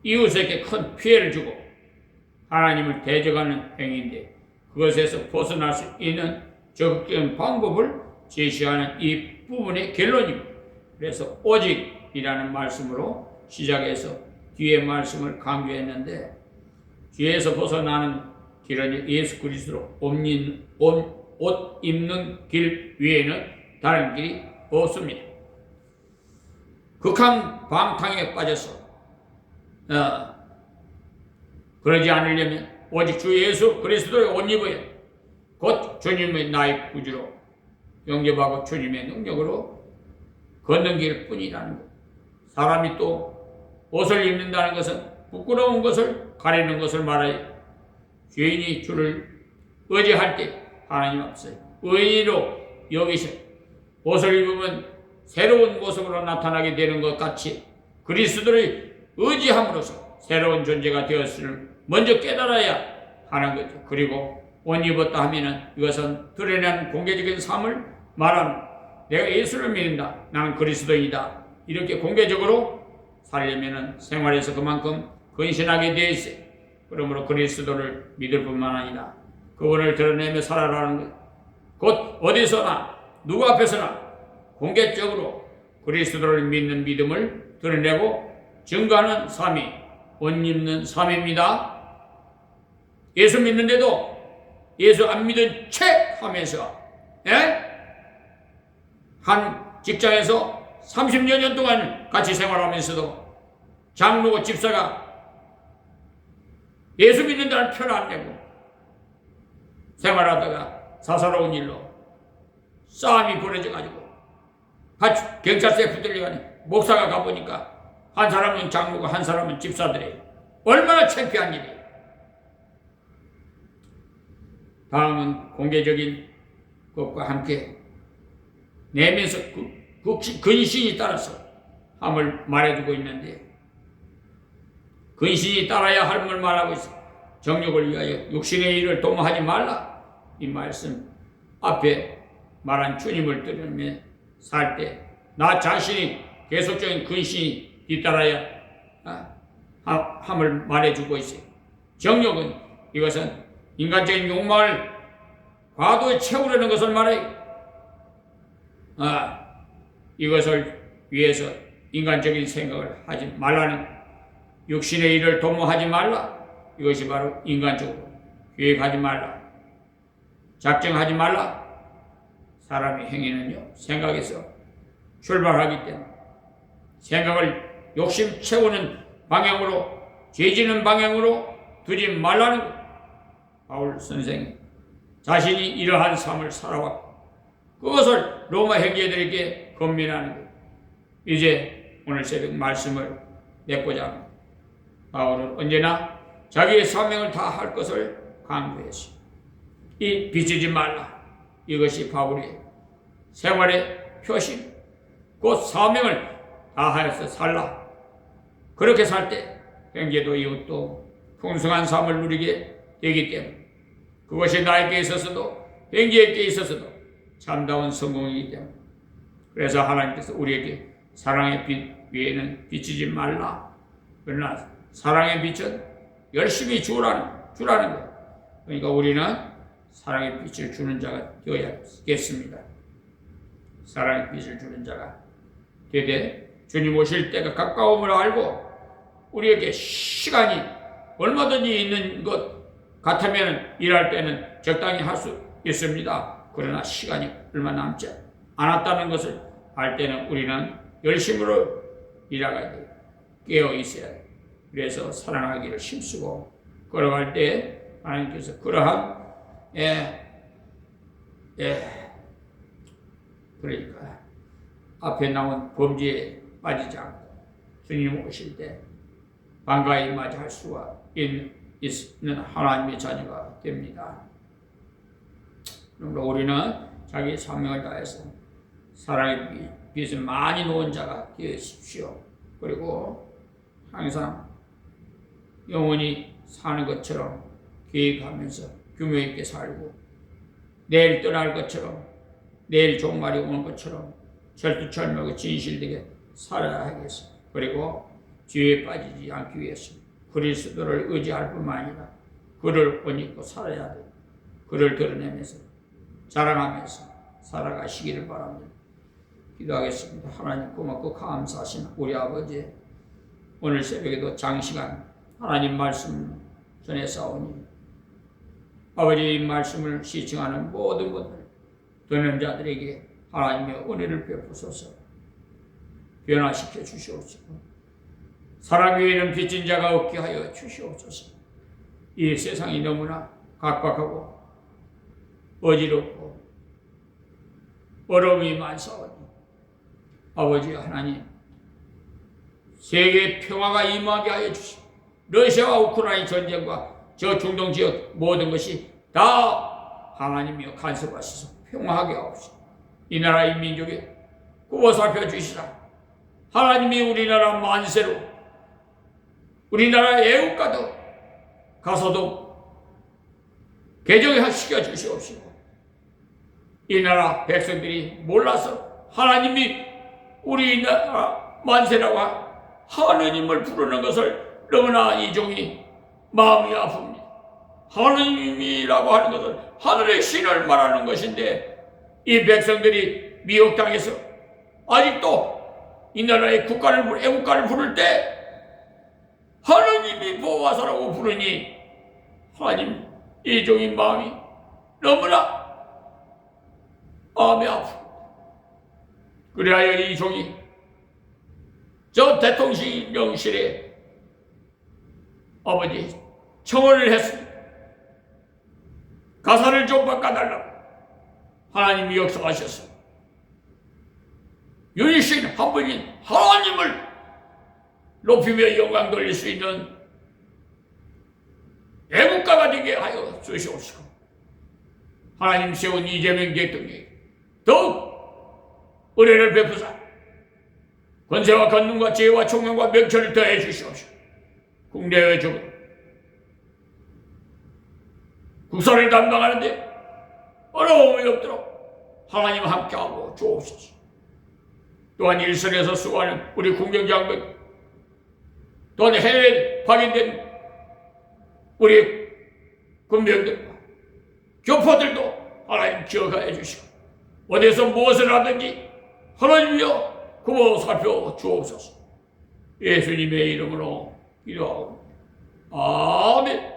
이웃에게 큰 피해를 주고 하나님을 대적하는 행위인데 그것에서 벗어날 수 있는 적극적인 방법을 제시하는 이 부분의 결론입니다. 그래서 오직이라는 말씀으로 시작해서 뒤에 말씀을 강조했는데 뒤에서 벗어나는 길은 예수 그리스도로 옷 입는 길 외에는 다른 길이 없습니다. 극한 방탕에 빠져서 그러지 않으려면 오직 주 예수 그리스도의 옷 입어야 곧 주님의 나의 구주로 영접하고 주님의 능력으로 걷는 길뿐이라는 것. 사람이 또 옷을 입는다는 것은 부끄러운 것을 가리는 것을 말하여 죄인이 주를 의지할 때 하나님 앞에서 의인으로 여기셔 옷을 입으면 새로운 모습으로 나타나게 되는 것 같이 그리스도를 의지함으로써 새로운 존재가 되었음을 먼저 깨달아야 하는 거죠. 그리고 옷 입었다 하면은 이것은 드러내는 공개적인 삶을 말하는 내가 예수를 믿는다. 나는 그리스도이다. 이렇게 공개적으로 살려면은 생활에서 그만큼 근신하게 되어 있어요. 그러므로 그리스도를 믿을 뿐만 아니라 그분을 드러내며 살아가는 것. 곧 어디서나 누구 앞에서나 공개적으로 그리스도를 믿는 믿음을 드러내고 증거하는 삶이 옷 입는 삶입니다. 예수 믿는데도 예수 안 믿은 척 하면서 한 직장에서 30여 년 동안 같이 생활하면서도 장로고 집사가 예수 믿는다는 표를 안 내고 생활하다가 사사로운 일로 싸움이 벌어져가지고 경찰서에 붙들려가니 목사가 가보니까 한 사람은 장로고 한 사람은 집사들이에요. 얼마나 창피한 일이에요. 다음은 공개적인 것과 함께 내면서 그 근신이 따라서 함을 말해주고 있는데 근신이 따라야 함을 말하고 있어. 정욕을 위하여 육신의 일을 도모하지 말라. 이 말씀 앞에 말한 주님을 들으며 살 때 나 자신이 계속적인 근신이 뒤따라야 함을 말해주고 있어요. 정욕은 이것은 인간적인 욕망을 과도에 채우려는 것을 말해요. 이것을 위해서 인간적인 생각을 하지 말라는 육신의 일을 도모하지 말라. 이것이 바로 인간적으로 계획하지 말라. 작정하지 말라. 사람의 행위는요 생각에서 출발하기 때문에 생각을 욕심 채우는 방향으로 죄지는 방향으로 두지 말라는 것. 바울 선생이 자신이 이러한 삶을 살아왔고 그것을 로마 형제들에게 권면하는 것. 이제 오늘 새벽 말씀을 맺고자 합니다. 바울은 언제나 자기의 사명을 다할 것을 강조했습니다. 이 비치지 말라. 이것이 바울의 생활의 표시, 곧 사명을 다하여서 살라. 그렇게 살 때 형제도 이웃도 풍성한 삶을 누리게 되기 때문에 그것이 나에게 있어서도 형제에게 있어서도 참다운 성공이기 때문에 그래서 하나님께서 우리에게 사랑의 빛 위에는 비치지 말라. 그러나 사랑의 빛은 열심히 주라는 거예요. 그러니까 우리는 사랑의 빛을 주는 자가 되어야겠습니다. 사랑의 빛을 주는 자가 되되 주님 오실 때가 가까움을 알고 우리에게 시간이 얼마든지 있는 것 같으면 일할 때는 적당히 할 수 있습니다. 그러나 시간이 얼마 남지 않았다는 것을 알 때는 우리는 열심으로 일하게 돼요. 깨어 있어야 돼요. 그래서 사랑하기를 힘쓰고 걸어갈 때 하나님께서 그러한 그러니까 앞에 나온 범죄에 빠지지 않고 주님 오실 때 반가이 맞이할 수가 있는 하나님의 자녀가 됩니다. 그러므로 우리는 자기 사명을 다해서 사랑의 빛을 많이 놓은 자가 되십시오. 그리고 항상 영원히 사는 것처럼 계획하면서 규모 있게 살고 내일 떠날 것처럼 내일 종말이 오는 것처럼 철두철미하고 진실되게 살아야 하겠습니다. 그리고 죄에 빠지지 않기 위해서 그리스도를 의지할 뿐만 아니라 그를 옷 입고 살아야 돼요. 그를 드러내면서 자랑하면서 살아가시기를 바랍니다. 기도하겠습니다. 하나님 고맙고 감사하신 우리 아버지, 오늘 새벽에도 장시간 하나님 말씀 전해사오니 아버지 이 말씀을 시청하는 모든 분들 듣는 자들에게 하나님의 은혜를 베푸소서. 변화시켜 주시옵소서. 사랑 위에는 빚진 자가 없게 하여 주시옵소서. 이 세상이 너무나 각박하고 어지럽고 어려움이 많사오니 아버지 하나님 세계 평화가 임하게 하여 주시고 러시아와 우크라이나 전쟁과 저 중동 지역 모든 것이 다 하나님이여 간섭하셔서 평화하게 하옵시고 이 나라 이 민족이 구워 살펴주시라. 하나님이 우리나라 만세로 우리나라 애국가도 가서도 개정시켜 주시옵시고 이 나라 백성들이 몰라서 하나님이 우리나라 만세라고 하느님을 부르는 것을 너무나 이 종이 마음이 아픕니다. 하느님이라고 하는 것은 하늘의 신을 말하는 것인데 이 백성들이 미혹당해서 아직도 이 나라의 국가를 애국가를 부를 때 하느님이 보호하사라고 부르니 하나님 이 종의 마음이 너무나 마음이 아프고 그래야 이 종이 저 대통령실에 아버지 청원을 했습니다. 가사를 좀 바꿔달라고. 하나님이 역사하셔서 유일신 한 분인 하나님을 높이며 영광 돌릴 수 있는 애국가가 되게 하여 주시옵시고 하나님 세운 이재명 대통령이 더욱 은혜를 베푸사 권세와 권능과 지혜와 총명과 명철을 더해 주시옵시고 국내외 적으로 국사를 담당하는데 어려움이 없도록 하나님 함께하고 주옵소서. 또한 일선에서 수고하는 우리 국정장병 또한 해외에 파견된 우리 군병들과 교포들도 하나님 기억하여 주시고 어디서 무엇을 하든지 하나님이여 구워 살펴주옵소서. 예수님의 이름으로 기도하옵니다. 아멘.